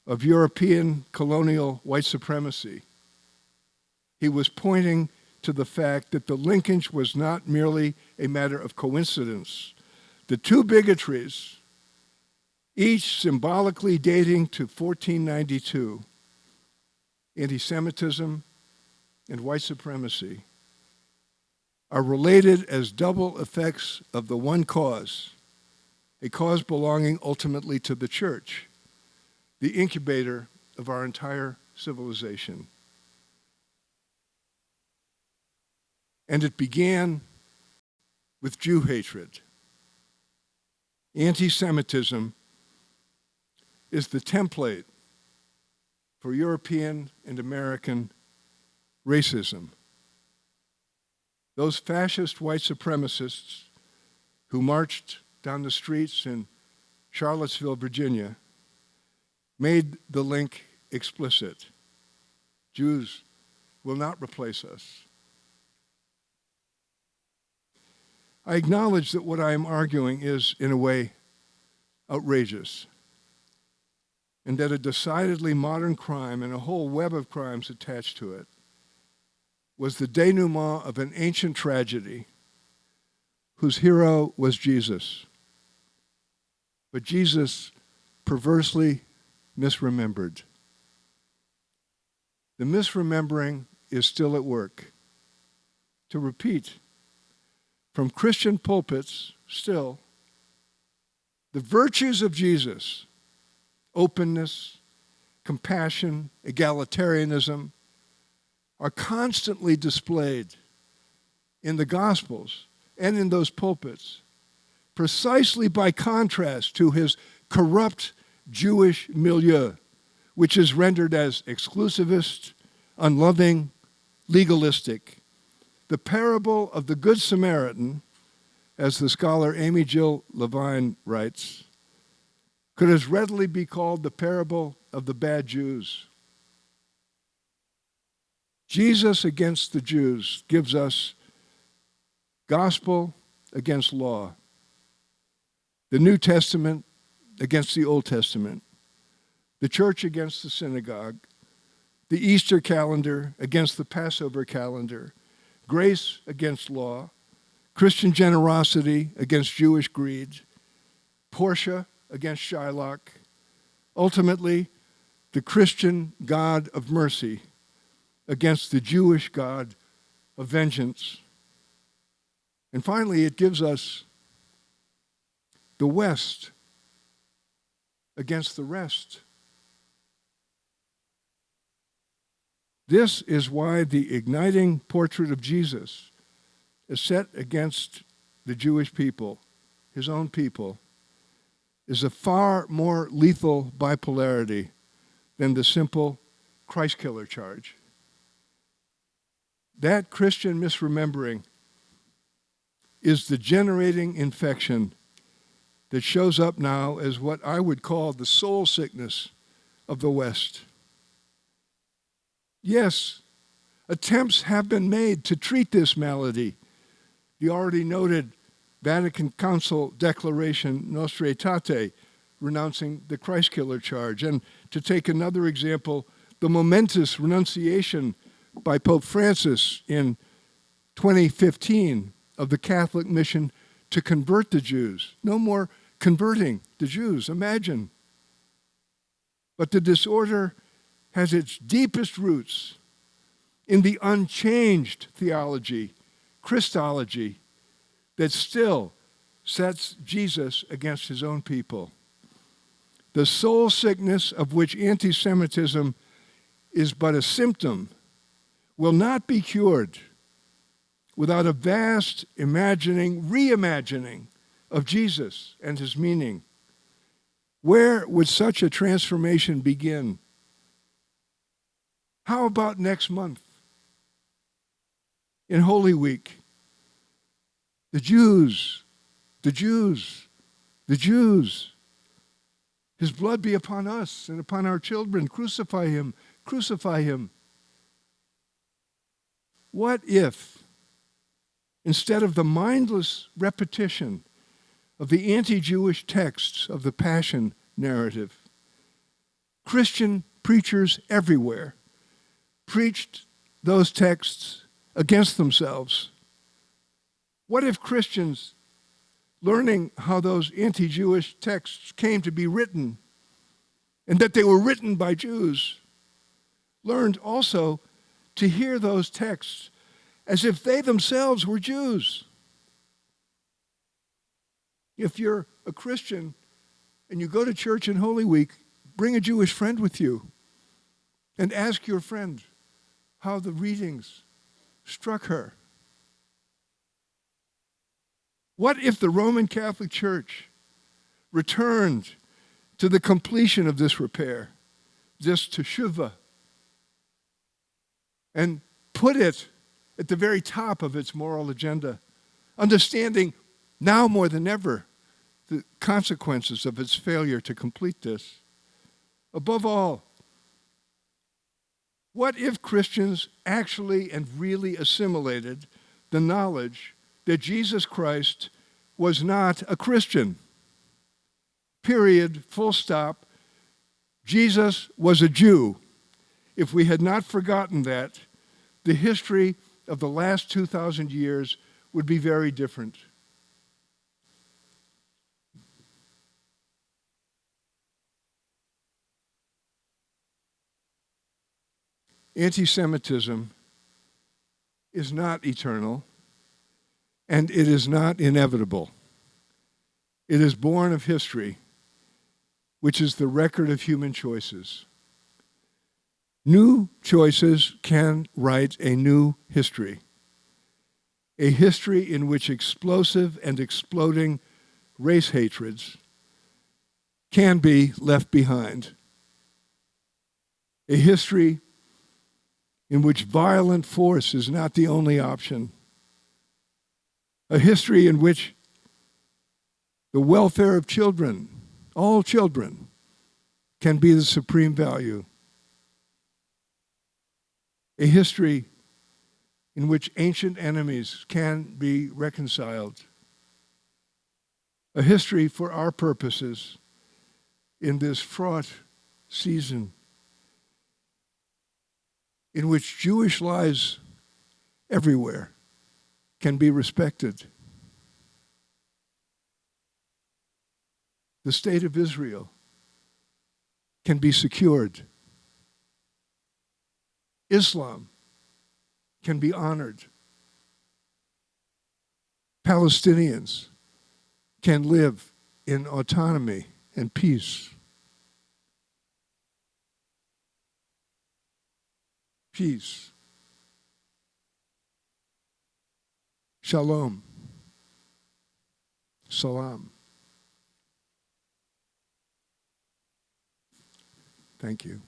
B: of European colonial white supremacy, he was pointing to the fact that the linkage was not merely a matter of coincidence. The two bigotries each symbolically dating to 1492, anti-Semitism and white supremacy are related as double effects of the one cause, a cause belonging ultimately to the church, the incubator of our entire civilization. And it began with Jew hatred. Anti-Semitism is the template for European and American racism. Those fascist white supremacists who marched down the streets in Charlottesville, Virginia, made the link explicit. Jews will not replace us. I acknowledge that what I am arguing is, in a way, outrageous, and that a decidedly modern crime and a whole web of crimes attached to it was the denouement of an ancient tragedy whose hero was Jesus. But Jesus perversely misremembered. The misremembering is still at work. To repeat, from Christian pulpits, still, the virtues of Jesus, openness, compassion, egalitarianism, are constantly displayed in the Gospels and in those pulpits, precisely by contrast to his corrupt Jewish milieu, which is rendered as exclusivist, unloving, legalistic. The parable of the Good Samaritan, as the scholar Amy Jill Levine writes, could as readily be called the parable of the bad Jews. Jesus against the Jews gives us gospel against law, the New Testament against the Old Testament, the church against the synagogue, the Easter calendar against the Passover calendar, grace against law, Christian generosity against Jewish greed, Portia against Shylock, ultimately the Christian God of mercy against the Jewish God of vengeance. And finally, it gives us the West against the rest. This is why the igniting portrait of Jesus is set against the Jewish people, his own people, is a far more lethal bipolarity than the simple Christ killer charge. That Christian misremembering is the generating infection that shows up now as what I would call the soul sickness of the West. Yes, attempts have been made to treat this malady. The already noted Vatican Council declaration Nostra Aetate, renouncing the Christ killer charge. And to take another example, the momentous renunciation by Pope Francis in 2015 of the Catholic mission to convert the Jews. No more converting the Jews, imagine. But the disorder has its deepest roots in the unchanged theology, Christology, that still sets Jesus against his own people. The soul sickness of which anti-Semitism is but a symptom will not be cured without a vast reimagining of Jesus and his meaning. Where would such a transformation begin? How about next month? In Holy Week, the Jews, his blood be upon us and upon our children. Crucify him, crucify him. What if, instead of the mindless repetition of the anti-Jewish texts of the Passion narrative, Christian preachers everywhere preached those texts against themselves? What if Christians learning how those anti-Jewish texts came to be written and that they were written by Jews, learned also to hear those texts as if they themselves were Jews. If you're a Christian and you go to church in Holy Week, bring a Jewish friend with you and ask your friend how the readings struck her. What if the Roman Catholic Church returned to the completion of this repair, this teshuvah, and put it at the very top of its moral agenda, understanding now more than ever the consequences of its failure to complete this? Above all, what if Christians actually and really assimilated the knowledge that Jesus Christ was not a Christian? Period, full stop. Jesus was a Jew. If we had not forgotten that, the history of the last 2,000 years would be very different. Antisemitism is not eternal, and it is not inevitable. It is born of history, which is the record of human choices. New choices can write a new history, a history in which explosive and exploding race hatreds can be left behind, a history in which violent force is not the only option, a history in which the welfare of children, all children, can be the supreme value, a history in which ancient enemies can be reconciled, a history for our purposes in this fraught season in which Jewish lives everywhere can be respected. The state of Israel can be secured. Islam can be honored. Palestinians can live in autonomy and peace. Peace. Shalom. Salam. Thank you.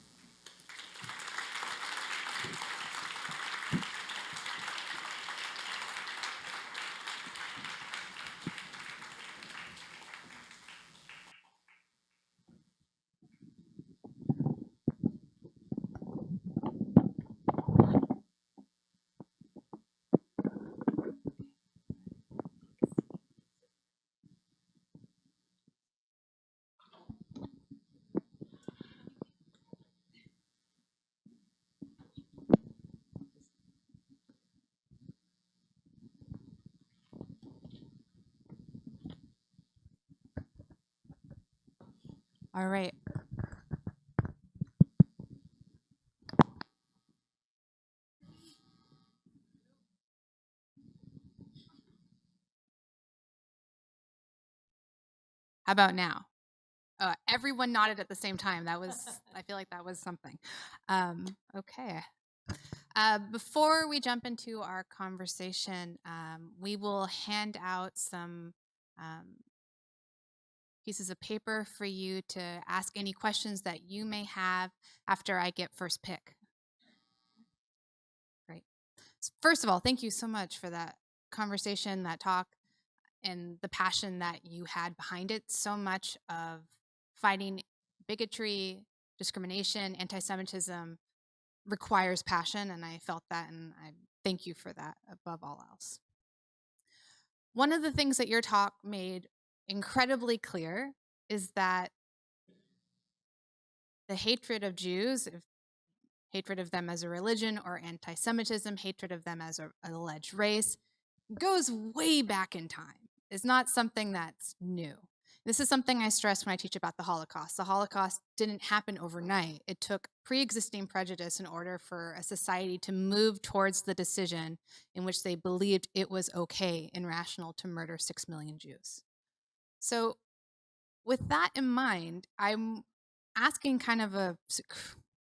C: All right. How about now? Everyone nodded at the same time. That was, I feel like that was something. Okay. Before we jump into our conversation, we will hand out some pieces of paper for you to ask any questions that you may have after I get first pick. Great. First of all, thank you so much for that conversation, that talk, and the passion that you had behind it. So much of fighting bigotry, discrimination, anti-Semitism requires passion, and I felt that, and I thank you for that above all else. One of the things that your talk made incredibly clear is that the hatred of Jews, hatred of them as a religion, or anti-Semitism, hatred of them as an alleged race, goes way back in time. is not something that's new. This is something I stress when I teach about the Holocaust. The Holocaust didn't happen overnight. It took pre-existing prejudice in order for a society to move towards the decision in which they believed it was okay and rational to murder 6 million Jews. So with that in mind, I'm asking kind of a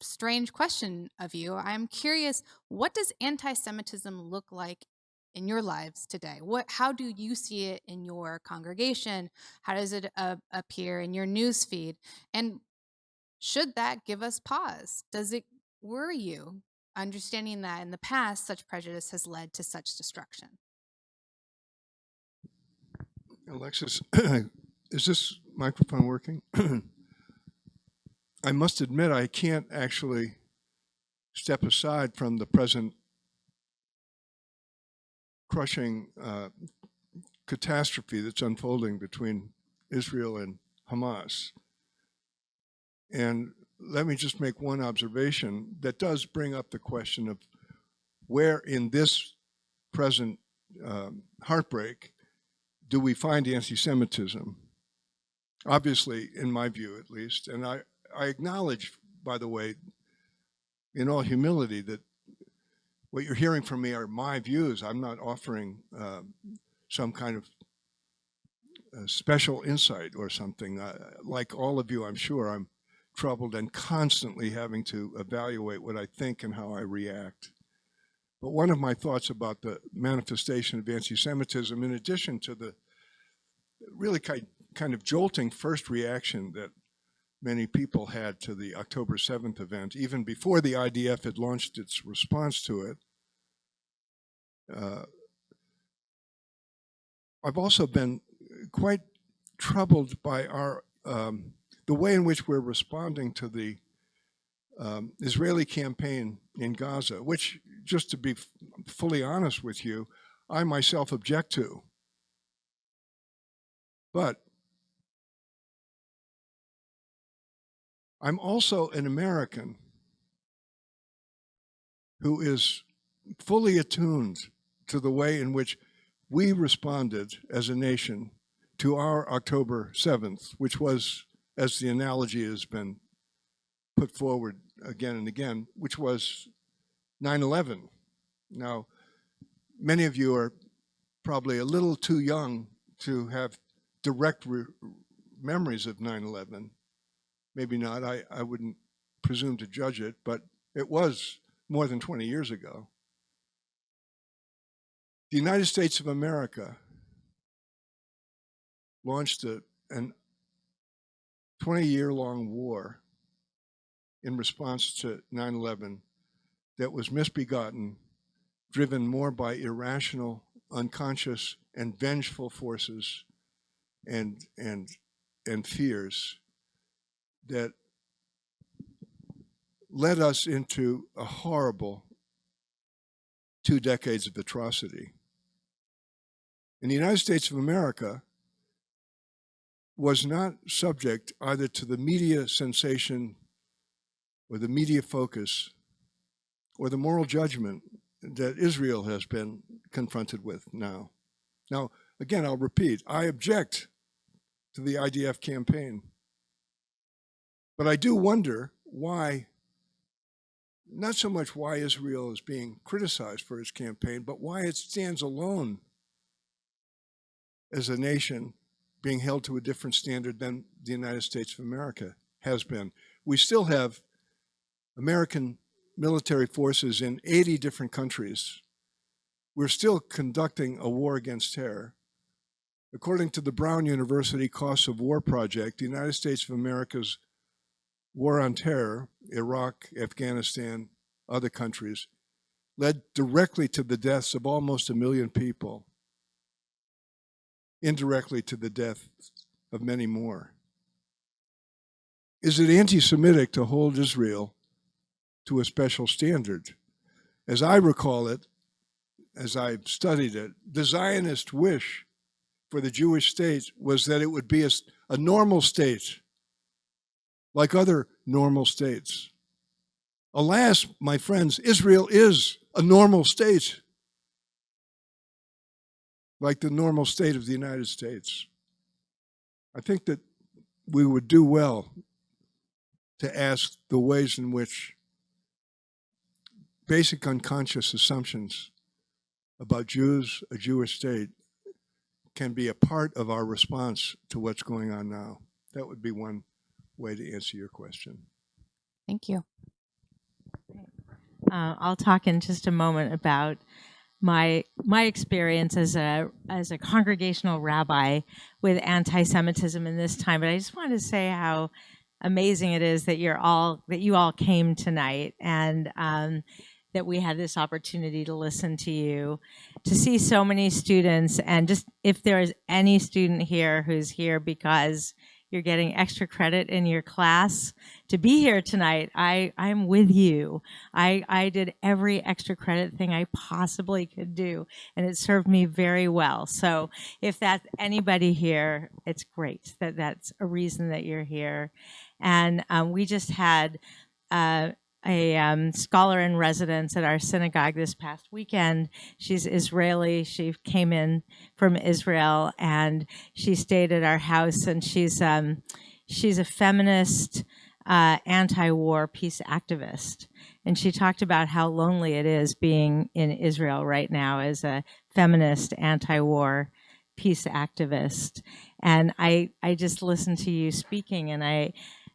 C: strange question of you. I'm curious, what does anti-Semitism look like in your lives today? How do you see it in your congregation? How does it appear in your news feed? And should that give us pause? Does it worry you, understanding that in the past such prejudice has led to such destruction?
B: Alexis, is this microphone working? I must admit I can't actually step aside from the present crushing catastrophe that's unfolding between Israel and Hamas. And let me just make one observation that does bring up the question of where in this present heartbreak do we find anti-Semitism? Obviously, in my view at least, and I acknowledge, by the way, in all humility, that what you're hearing from me are my views. I'm not offering some kind of special insight or something. Like all of you, I'm sure, I'm troubled and constantly having to evaluate what I think and how I react. But one of my thoughts about the manifestation of anti-Semitism, in addition to the really kind of jolting first reaction that many people had to the October 7th event, even before the IDF had launched its response to it, I've also been quite troubled by the way in which we're responding to the Israeli campaign in Gaza, which, just to be fully honest with you, I myself object to. But I'm also an American who is fully attuned to the way in which we responded as a nation to our October 7th, which was, as the analogy has been put forward again and again, which was 9/11. Now, many of you are probably a little too young to have direct memories of 9/11. Maybe not, I wouldn't presume to judge it, but it was more than 20 years ago. The United States of America launched an 20-year-long war in response to 9/11 that was misbegotten, driven more by irrational, unconscious, and vengeful forces and fears that led us into a horrible 2 decades of atrocity. And the United States of America was not subject either to the media sensation or the media focus or the moral judgment that Israel has been confronted with now. Now, again, I'll repeat, I object to the IDF campaign. But I do wonder why, not so much why Israel is being criticized for its campaign, but why it stands alone as a nation being held to a different standard than the United States of America has been. We still have American military forces in 80 different countries. We're still conducting a war against terror. According to the Brown University Costs of War Project, the United States of America's war on terror, Iraq, Afghanistan, other countries, led directly to the deaths of almost 1 million people, indirectly to the death of many more. Is it anti-Semitic to hold Israel to a special standard? As I recall it, as I've studied it, the Zionist wish for the Jewish state was that it would be a normal state, like other normal states. Alas, my friends, Israel is a normal state. like the normal state of the United States. I think that we would do well to ask the ways in which basic unconscious assumptions about Jews, a Jewish state, can be a part of our response to what's going on now. That would be one way to answer your question.
C: Thank you.
D: I'll talk in just a moment about my experience as a congregational rabbi with anti-Semitism in this time. But I just wanted to say how amazing it is that you all came tonight, and that we had this opportunity to listen to you, to see so many students, and just if there is any student here who's here because you're getting extra credit in your class to be here tonight, I'm with you. I did every extra credit thing I possibly could do, and it served me very well. So if that's anybody here, it's great that that's a reason that you're here. And we just had a scholar in residence at our synagogue this past weekend. She's Israeli. She came in from Israel, and she stayed at our house. And she's a feminist, anti-war peace activist. And she talked about how lonely it is being in Israel right now as a feminist, anti-war peace activist. And I just listened to you speaking, and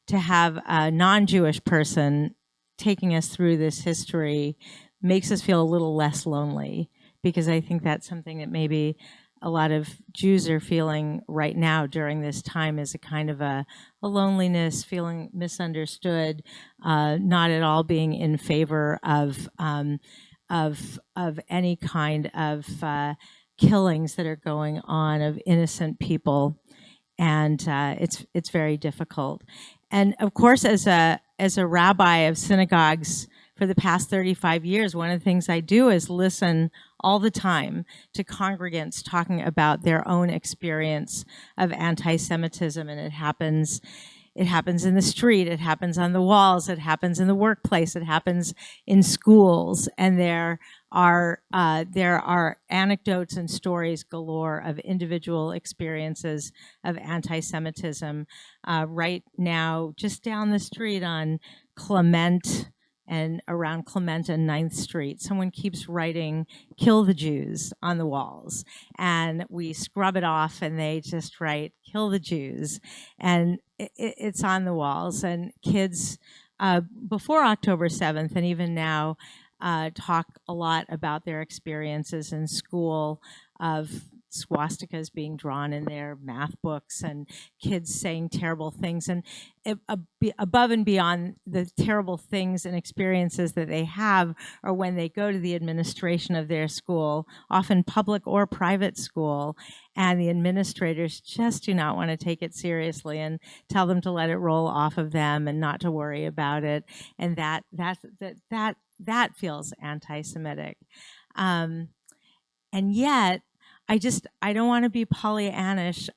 D: to have a non-Jewish person taking us through this history makes us feel a little less lonely, because I think that's something that maybe a lot of Jews are feeling right now during this time, is a kind of a loneliness, feeling misunderstood, not at all being in favor of any kind of killings that are going on of innocent people. And it's very difficult. And of course, as a rabbi of synagogues for the past 35 years, one of the things I do is listen all the time to congregants talking about their own experience of anti-Semitism. And it happens in the street, it happens on the walls, it happens in the workplace, it happens in schools, and there are anecdotes and stories galore of individual experiences of anti-Semitism. Right now, just down the street on Clement and around Clement and 9th Street, someone keeps writing "Kill the Jews" on the walls, and we scrub it off, and they just write "Kill the Jews," and it's on the walls. And kids before October 7th and even now talk a lot about their experiences in school of swastikas being drawn in their math books, and kids saying terrible things. And above and beyond the terrible things and experiences that they have, or when they go to the administration of their school, often public or private school, and the administrators just do not want to take it seriously and tell them to let it roll off of them and not to worry about it. And that feels anti-Semitic. And yet, I don't want to be Pollyannish.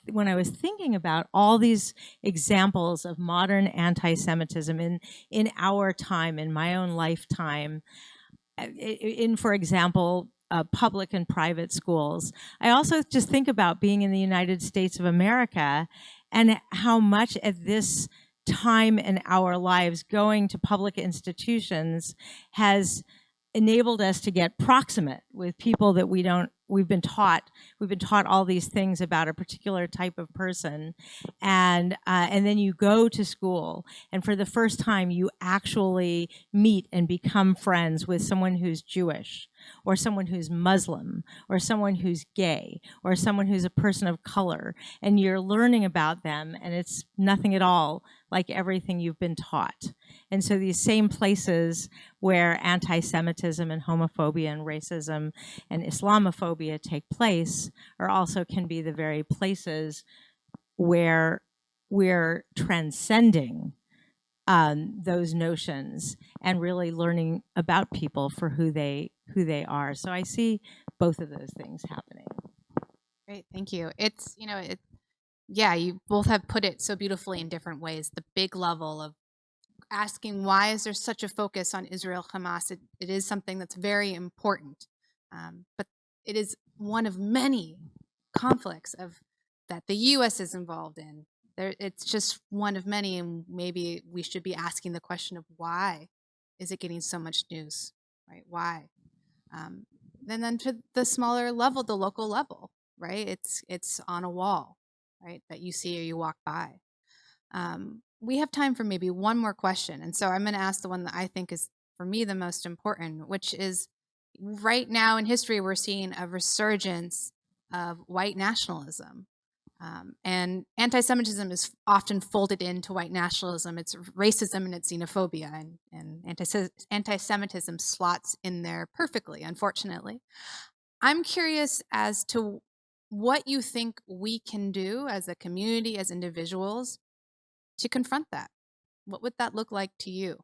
D: When I was thinking about all these examples of modern anti-Semitism in our time, in my own lifetime, for example, public and private schools, I also just think about being in the United States of America and how much at this time in our lives going to public institutions has enabled us to get proximate with people that we've been taught all these things about a particular type of person, and then you go to school, and for the first time you actually meet and become friends with someone who's Jewish, or someone who's Muslim, or someone who's gay, or someone who's a person of color, and you're learning about them, and it's nothing at all like everything you've been taught. And so these same places where anti-Semitism and homophobia and racism and Islamophobia take place are also can be the very places where we're transcending those notions and really learning about people for who they are. So I see both of those things happening.
C: Great, thank you. It's, yeah, you both have put it so beautifully in different ways. The big level of asking why is there such a focus on Israel Hamas? It is something that's very important, but it is one of many conflicts that the U.S. is involved in. It's just one of many, and maybe we should be asking the question of why is it getting so much news, right? Why? And then to the smaller level, the local level, right? It's on a wall, right, that you see or you walk by. We have time for maybe one more question, and so I'm going to ask the one that I think is, for me, the most important, which is, right now in history, we're seeing a resurgence of white nationalism. And anti-Semitism is often folded into white nationalism. It's racism and it's xenophobia, and anti-Semitism slots in there perfectly, unfortunately. I'm curious as to what you think we can do as a community, as individuals, to confront that. What would that look like to you?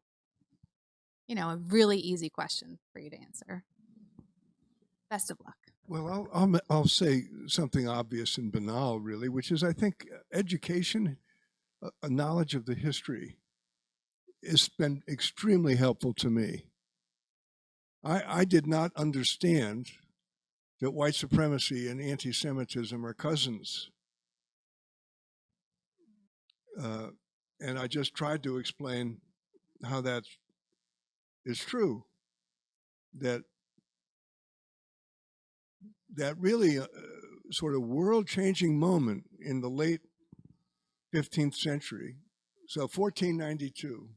C: You know, a really easy question for you to answer. Best of luck.
B: Well, I'll say something obvious and banal, really, which is I think education, a knowledge of the history, has been extremely helpful to me. I did not understand that white supremacy and anti-Semitism are cousins. And I just tried to explain how that is true, that really sort of world-changing moment in the late 15th century. So 1492,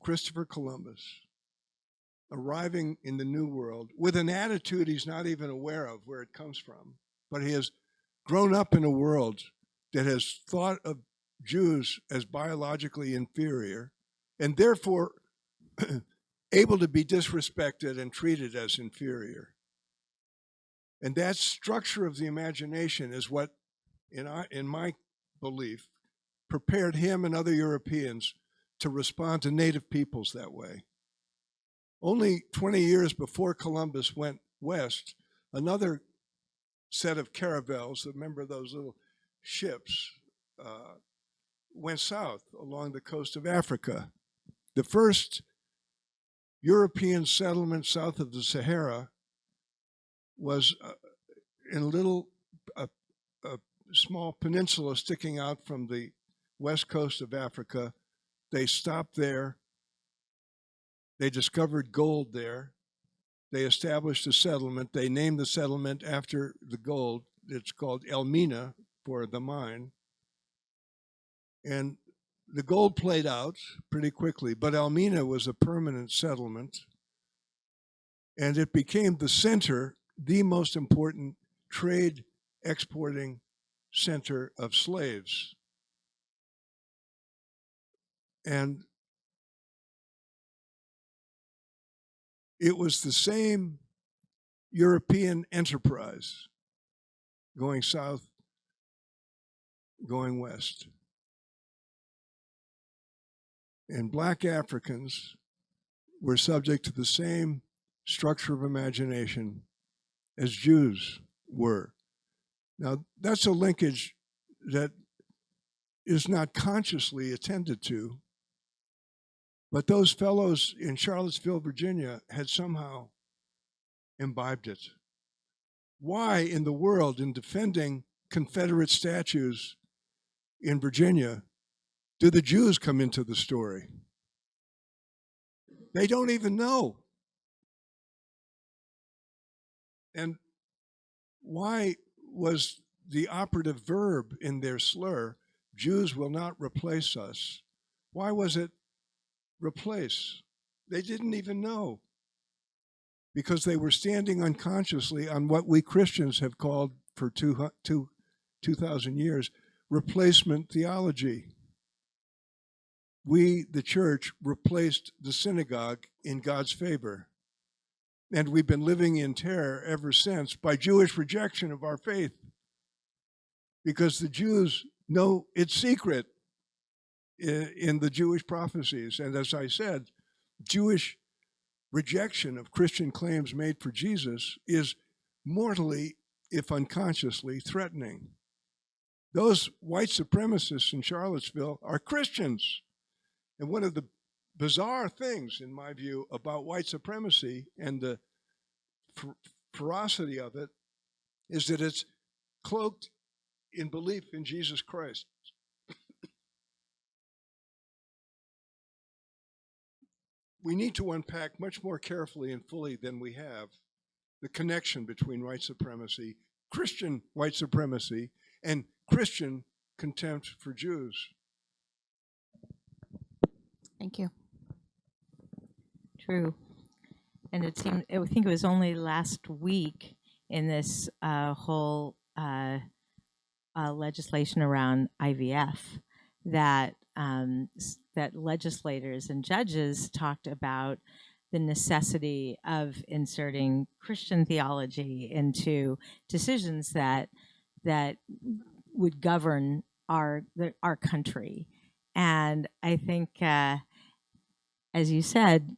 B: Christopher Columbus arriving in the New World with an attitude he's not even aware of where it comes from, but he has grown up in a world that has thought of Jews as biologically inferior and therefore able to be disrespected and treated as inferior. And that structure of the imagination is what, in my belief, prepared him and other Europeans to respond to native peoples that way. Only 20 years before Columbus went west, another set of caravels, remember those little ships, went south along the coast of Africa. The first European settlement south of the Sahara was in a small peninsula sticking out from the west coast of Africa. They stopped there. They discovered gold there. They established a settlement. They named the settlement after the gold. It's called Elmina for the mine. And the gold played out pretty quickly, but Elmina was a permanent settlement. And it became the center, the most important trade exporting center of slaves. And it was the same European enterprise going south, going west. And black Africans were subject to the same structure of imagination as Jews were. Now, that's a linkage that is not consciously attended to, but those fellows in Charlottesville, Virginia, had somehow imbibed it. Why in the world, in defending Confederate statues in Virginia, do the Jews come into the story? They don't even know. And why was the operative verb in their slur, Jews will not replace us? Why was it replace? They didn't even know, because they were standing unconsciously on what we Christians have called for 2,000 years replacement theology. We, the church, replaced the synagogue in God's favor. And we've been living in terror ever since by Jewish rejection of our faith, because the Jews know it's secret in the Jewish prophecies. And as I said, Jewish rejection of Christian claims made for Jesus is mortally, if unconsciously, threatening. Those white supremacists in Charlottesville are Christians. And one of the bizarre things, in my view, about white supremacy and the ferocity of it is that it's cloaked in belief in Jesus Christ. We need to unpack much more carefully and fully than we have the connection between white supremacy, Christian white supremacy, and Christian contempt for Jews.
C: Thank you.
D: True. And I think it was only last week in this whole legislation around IVF that that legislators and judges talked about the necessity of inserting Christian theology into decisions that would govern our country. And I think, as you said,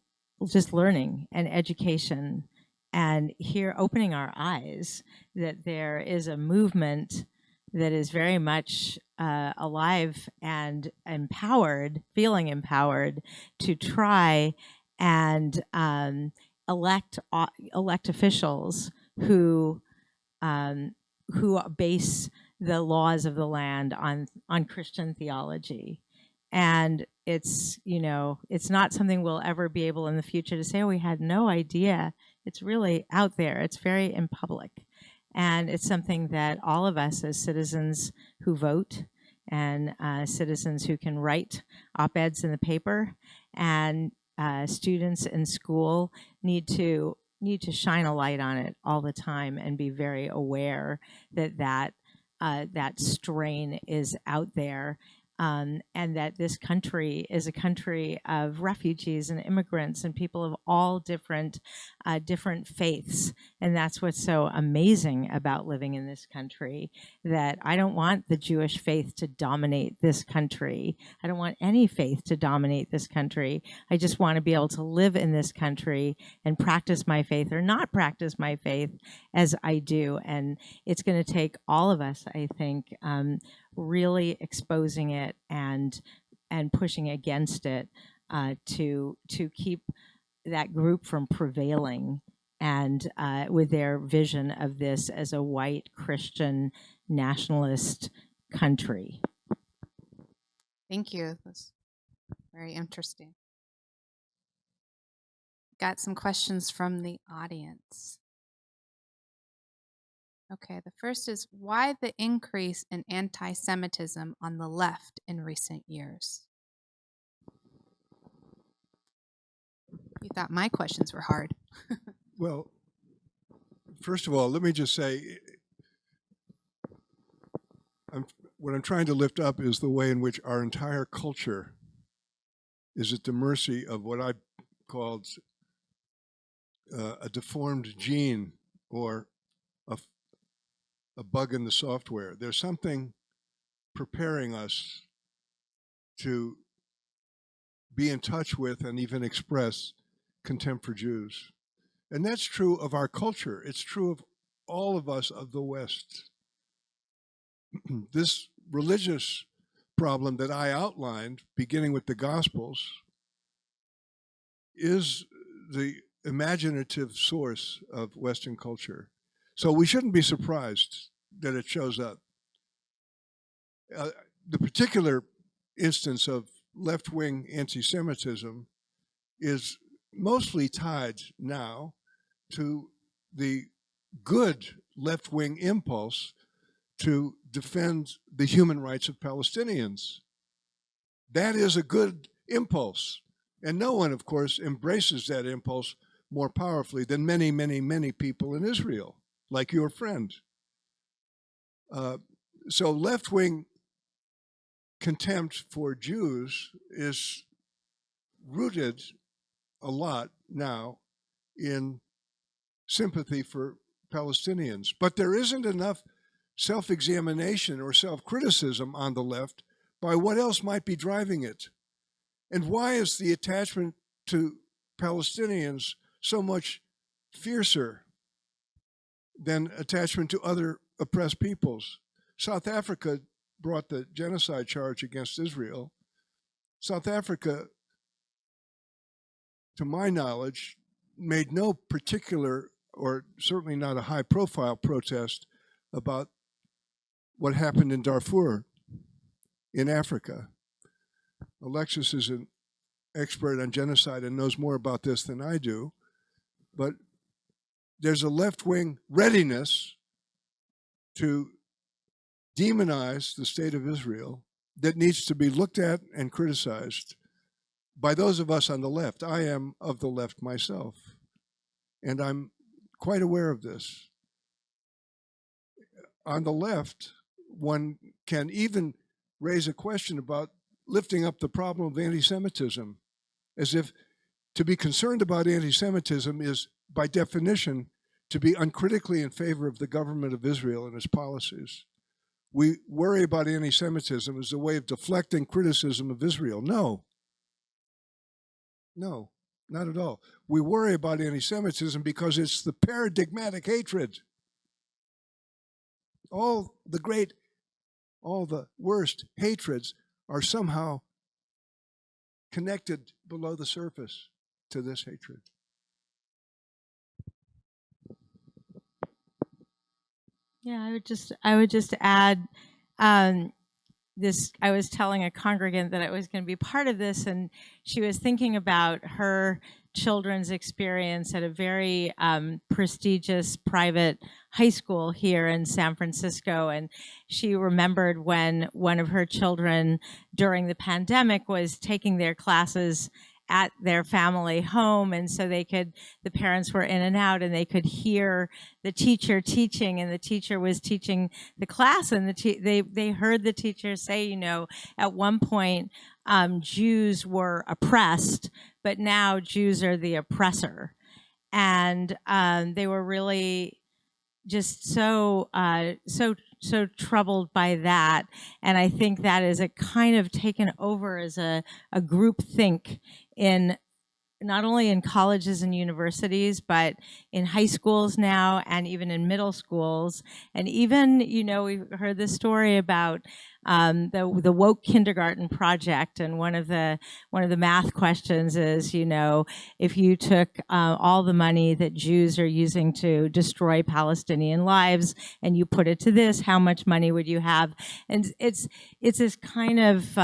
D: just learning and education and here opening our eyes that there is a movement that is very much alive and empowered, feeling empowered to try and elect officials who base the laws of the land on Christian theology. And it's not something we'll ever be able in the future to say, oh, we had no idea. It's really out there. It's very in public. And it's something that all of us as citizens who vote and citizens who can write op-eds in the paper and students in school need to shine a light on it all the time and be very aware that strain is out there. And that this country is a country of refugees and immigrants and people of all different faiths. And that's what's so amazing about living in this country, that I don't want the Jewish faith to dominate this country. I don't want any faith to dominate this country. I just want to be able to live in this country and practice my faith or not practice my faith as I do. And it's going to take all of us, I think, really exposing it and pushing against it to keep that group from prevailing and with their vision of this as a white Christian nationalist country.
C: Thank you. That's very interesting. Got some questions from the audience. Okay, the first is, why the increase in anti-Semitism on the left in recent years? You thought my questions were hard.
B: Well, first of all, let me just say, what I'm trying to lift up is the way in which our entire culture is at the mercy of what I called a deformed gene or a bug in the software. There's something preparing us to be in touch with and even express contempt for Jews. And that's true of our culture. It's true of all of us of the West. This religious problem that I outlined, beginning with the Gospels, is the imaginative source of Western culture. So we shouldn't be surprised that it shows up. The particular instance of left-wing anti-Semitism is mostly tied now to the good left-wing impulse to defend the human rights of Palestinians. That is a good impulse. And no one, of course, embraces that impulse more powerfully than many, many, many people in Israel, like your friend. So left-wing contempt for Jews is rooted a lot now in sympathy for Palestinians. But there isn't enough self-examination or self-criticism on the left by what else might be driving it. And why is the attachment to Palestinians so much fiercer than attachment to other oppressed peoples? South Africa brought the genocide charge against Israel. South Africa, to my knowledge, made no particular or certainly not a high-profile protest about what happened in Darfur in Africa. Alexis is an expert on genocide and knows more about this than I do, but there's a left-wing readiness to demonize the state of Israel that needs to be looked at and criticized by those of us on the left. I am of the left myself, and I'm quite aware of this. On the left, one can even raise a question about lifting up the problem of anti-Semitism, as if to be concerned about anti-Semitism is, by definition, to be uncritically in favor of the government of Israel and its policies. We worry about anti-Semitism as a way of deflecting criticism of Israel. No, not at all. We worry about anti-Semitism because it's the paradigmatic hatred. All the worst hatreds are somehow connected below the surface to this hatred.
D: Yeah, I would just add this. I was telling a congregant that I was going to be part of this, and she was thinking about her children's experience at a very prestigious private high school here in San Francisco. And she remembered when one of her children during the pandemic was taking their classes at their family home, and so the parents were in and out, and they could hear the teacher teaching, and the teacher was teaching the class, and they heard the teacher say, at one point Jews were oppressed, but now Jews are the oppressor, and they were really just so troubled by that. And I think that is a kind of taken over as a group think in not only in colleges and universities, but in high schools now, and even in middle schools. And even, we heard this story about the woke kindergarten project, and one of the math questions is, if you took all the money that Jews are using to destroy Palestinian lives and you put it to this, how much money would you have? And it's this kind of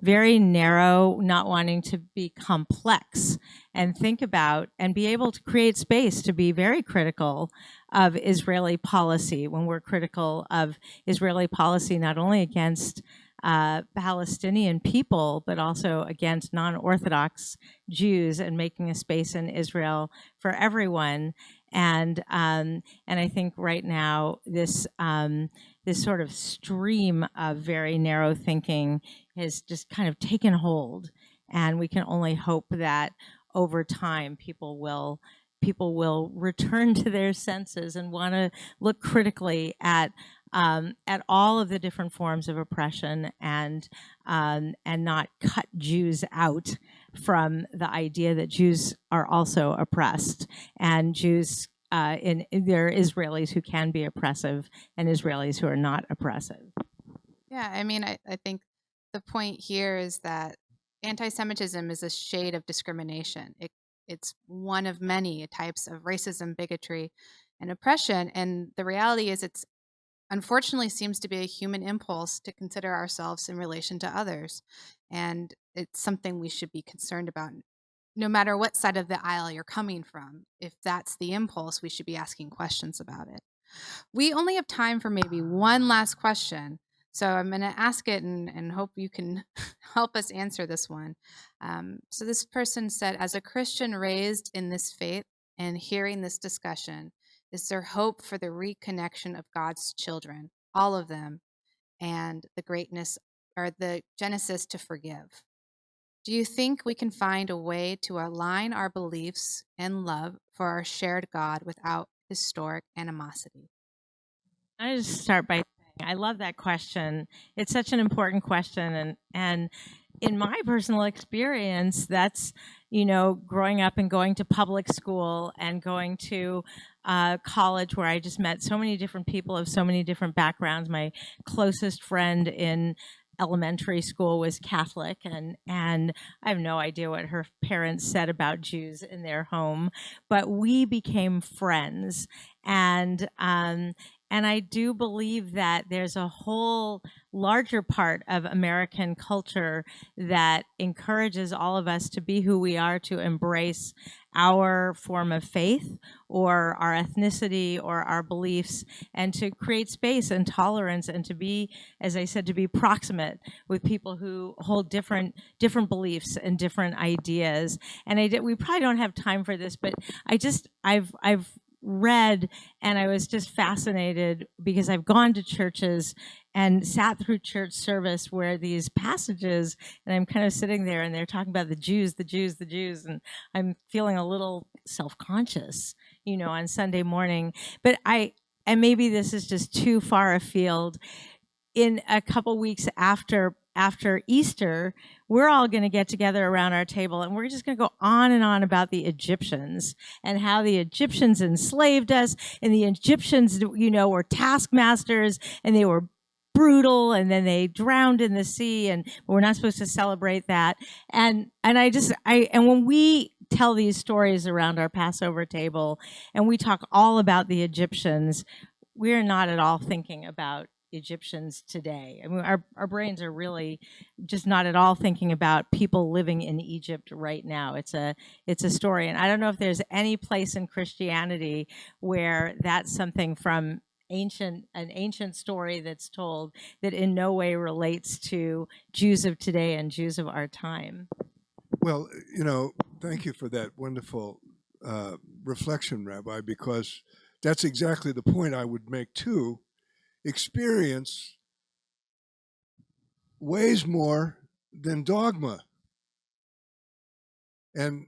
D: very narrow, not wanting to be complex and think about and be able to create space to be very critical of Israeli policy, when we're critical of Israeli policy not only against Palestinian people, but also against non-Orthodox Jews, and making a space in Israel for everyone. And I think right now this sort of stream of very narrow thinking has just kind of taken hold, and we can only hope that over time people will return to their senses and want to look critically at all of the different forms of oppression, and not cut Jews out from the idea that Jews are also oppressed, and Jews there are Israelis who can be oppressive and Israelis who are not oppressive.
C: Yeah, I think the point here is that anti-Semitism is a shade of discrimination. It's one of many types of racism, bigotry, and oppression. And the reality is it's unfortunately seems to be a human impulse to consider ourselves in relation to others. And it's something we should be concerned about, no matter what side of the aisle you're coming from. If that's the impulse, we should be asking questions about it. We only have time for maybe one last question. So I'm going to ask it and hope you can help us answer this one. So this person said, as a Christian raised in this faith and hearing this discussion, is there hope for the reconnection of God's children, all of them, and the greatness or the Genesis to forgive? Do you think we can find a way to align our beliefs and love for our shared God without historic animosity?
D: I just start by saying I love that question. It's such an important question, and in my personal experience, that's growing up and going to public school and going to college, where I just met so many different people of so many different backgrounds. My closest friend in elementary school was Catholic, and I have no idea what her parents said about Jews in their home, but we became friends, and I do believe that there's a whole larger part of American culture that encourages all of us to be who we are, to embrace our form of faith or our ethnicity or our beliefs, and to create space and tolerance, and to be, as I said, to be proximate with people who hold different beliefs and different ideas. And we probably don't have time for this, but I've read, and I was just fascinated because I've gone to churches and sat through church service where these passages, and I'm kind of sitting there and they're talking about the Jews, and I'm feeling a little self-conscious, on Sunday morning. But and maybe this is just too far afield. In a couple weeks after Easter, we're all going to get together around our table, and we're just going to go on and on about the Egyptians and how the Egyptians enslaved us, and the Egyptians, were taskmasters, and they were brutal, and then they drowned in the sea, and we're not supposed to celebrate that. And when we tell these stories around our Passover table, and we talk all about the Egyptians, we're not at all thinking about Egyptians today. I mean, our brains are really just not at all thinking about people living in Egypt right now. It's a story, and I don't know if there's any place in Christianity where that's something from an ancient story that's told that in no way relates to Jews of today and Jews of our time.
B: Well, thank you for that wonderful reflection, Rabbi, because that's exactly the point I would make too. Experience weighs more than dogma. And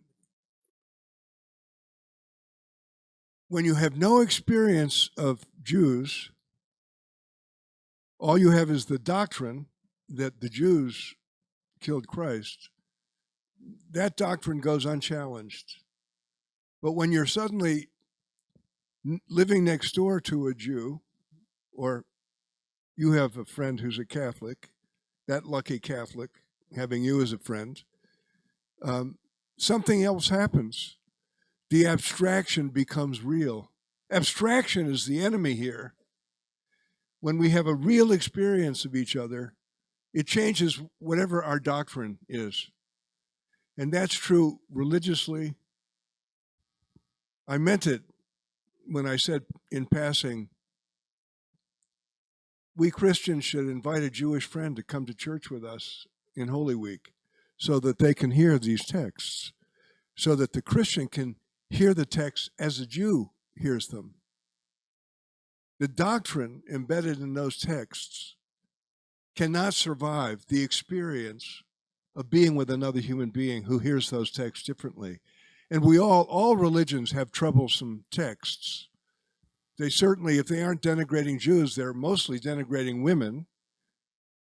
B: when you have no experience of Jews, all you have is the doctrine that the Jews killed Christ. That doctrine goes unchallenged. But when you're suddenly living next door to a Jew, or you have a friend who's a Catholic, that lucky Catholic, having you as a friend, something else happens. The abstraction becomes real. Abstraction is the enemy here. When we have a real experience of each other, it changes whatever our doctrine is. And that's true religiously. I meant it when I said in passing, we Christians should invite a Jewish friend to come to church with us in Holy Week so that they can hear these texts, so that the Christian can hear the text as a Jew hears them. The doctrine embedded in those texts cannot survive the experience of being with another human being who hears those texts differently. And all religions have troublesome texts. They certainly, if they aren't denigrating Jews, they're mostly denigrating women.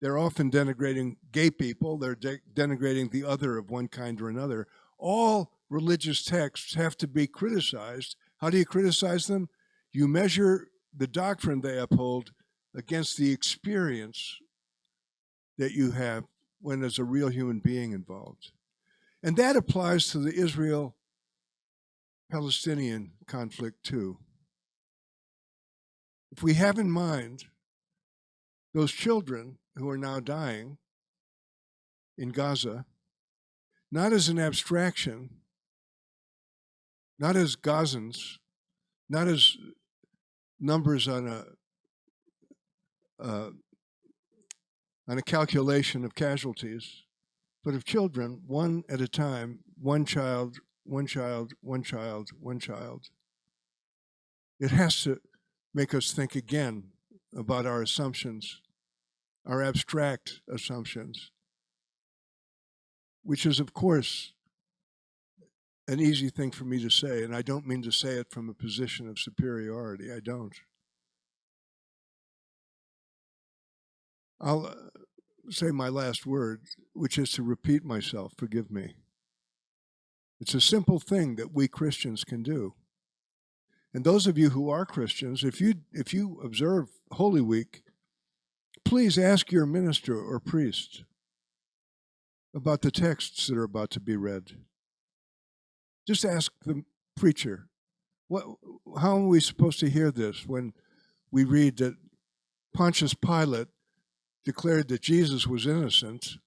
B: They're often denigrating gay people. They're denigrating the other of one kind or another. All religious texts have to be criticized. How do you criticize them? You measure the doctrine they uphold against the experience that you have when there's a real human being involved. And that applies to the Israel-Palestinian conflict too. If we have in mind those children who are now dying in Gaza, not as an abstraction, not as Gazans, not as numbers on a calculation of casualties, but of children, one at a time, one child, one child, one child, one child. It has to make us think again about our assumptions, our abstract assumptions, which is, of course, an easy thing for me to say, and I don't mean to say it from a position of superiority. I don't. I'll say my last word, which is to repeat myself. Forgive me. It's a simple thing that we Christians can do. And those of you who are Christians, if you observe Holy Week, please ask your minister or priest about the texts that are about to be read. Just ask the preacher, how are we supposed to hear this when we read that Pontius Pilate declared that Jesus was innocent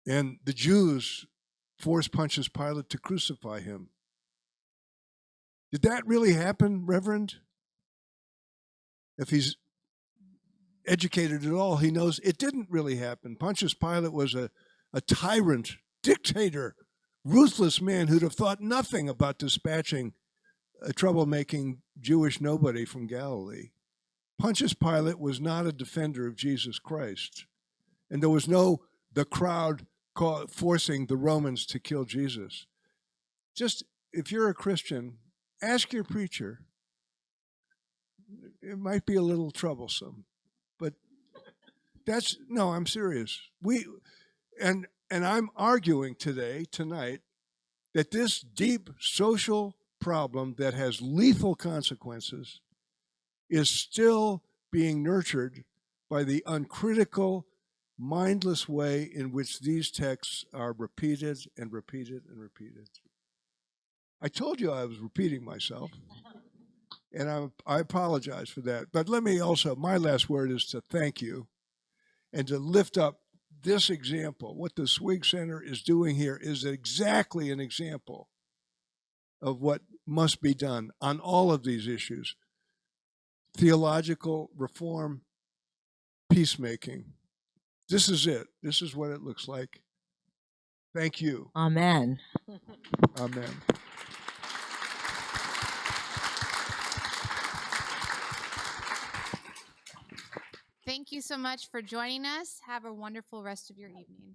B: and the Jews forced Pontius Pilate to crucify him? Did that really happen, Reverend? If he's educated at all, he knows it didn't really happen. Pontius Pilate was a tyrant, dictator, ruthless man who'd have thought nothing about dispatching a troublemaking Jewish nobody from Galilee. Pontius Pilate was not a defender of Jesus Christ. And there was the crowd forcing the Romans to kill Jesus. Just, if you're a Christian, ask your preacher. It might be a little troublesome, but I'm serious. And I'm arguing tonight, that this deep social problem that has lethal consequences is still being nurtured by the uncritical, mindless way in which these texts are repeated and repeated and repeated. I told you I was repeating myself, and I apologize for that. But let me also, my last word is to thank you and to lift up this example. What the Swig Center is doing here is exactly an example of what must be done on all of these issues: theological reform, peacemaking. This is it. This is what it looks like. Thank you.
D: Amen.
B: Amen.
C: Thank you so much for joining us. Have a wonderful rest of your evening.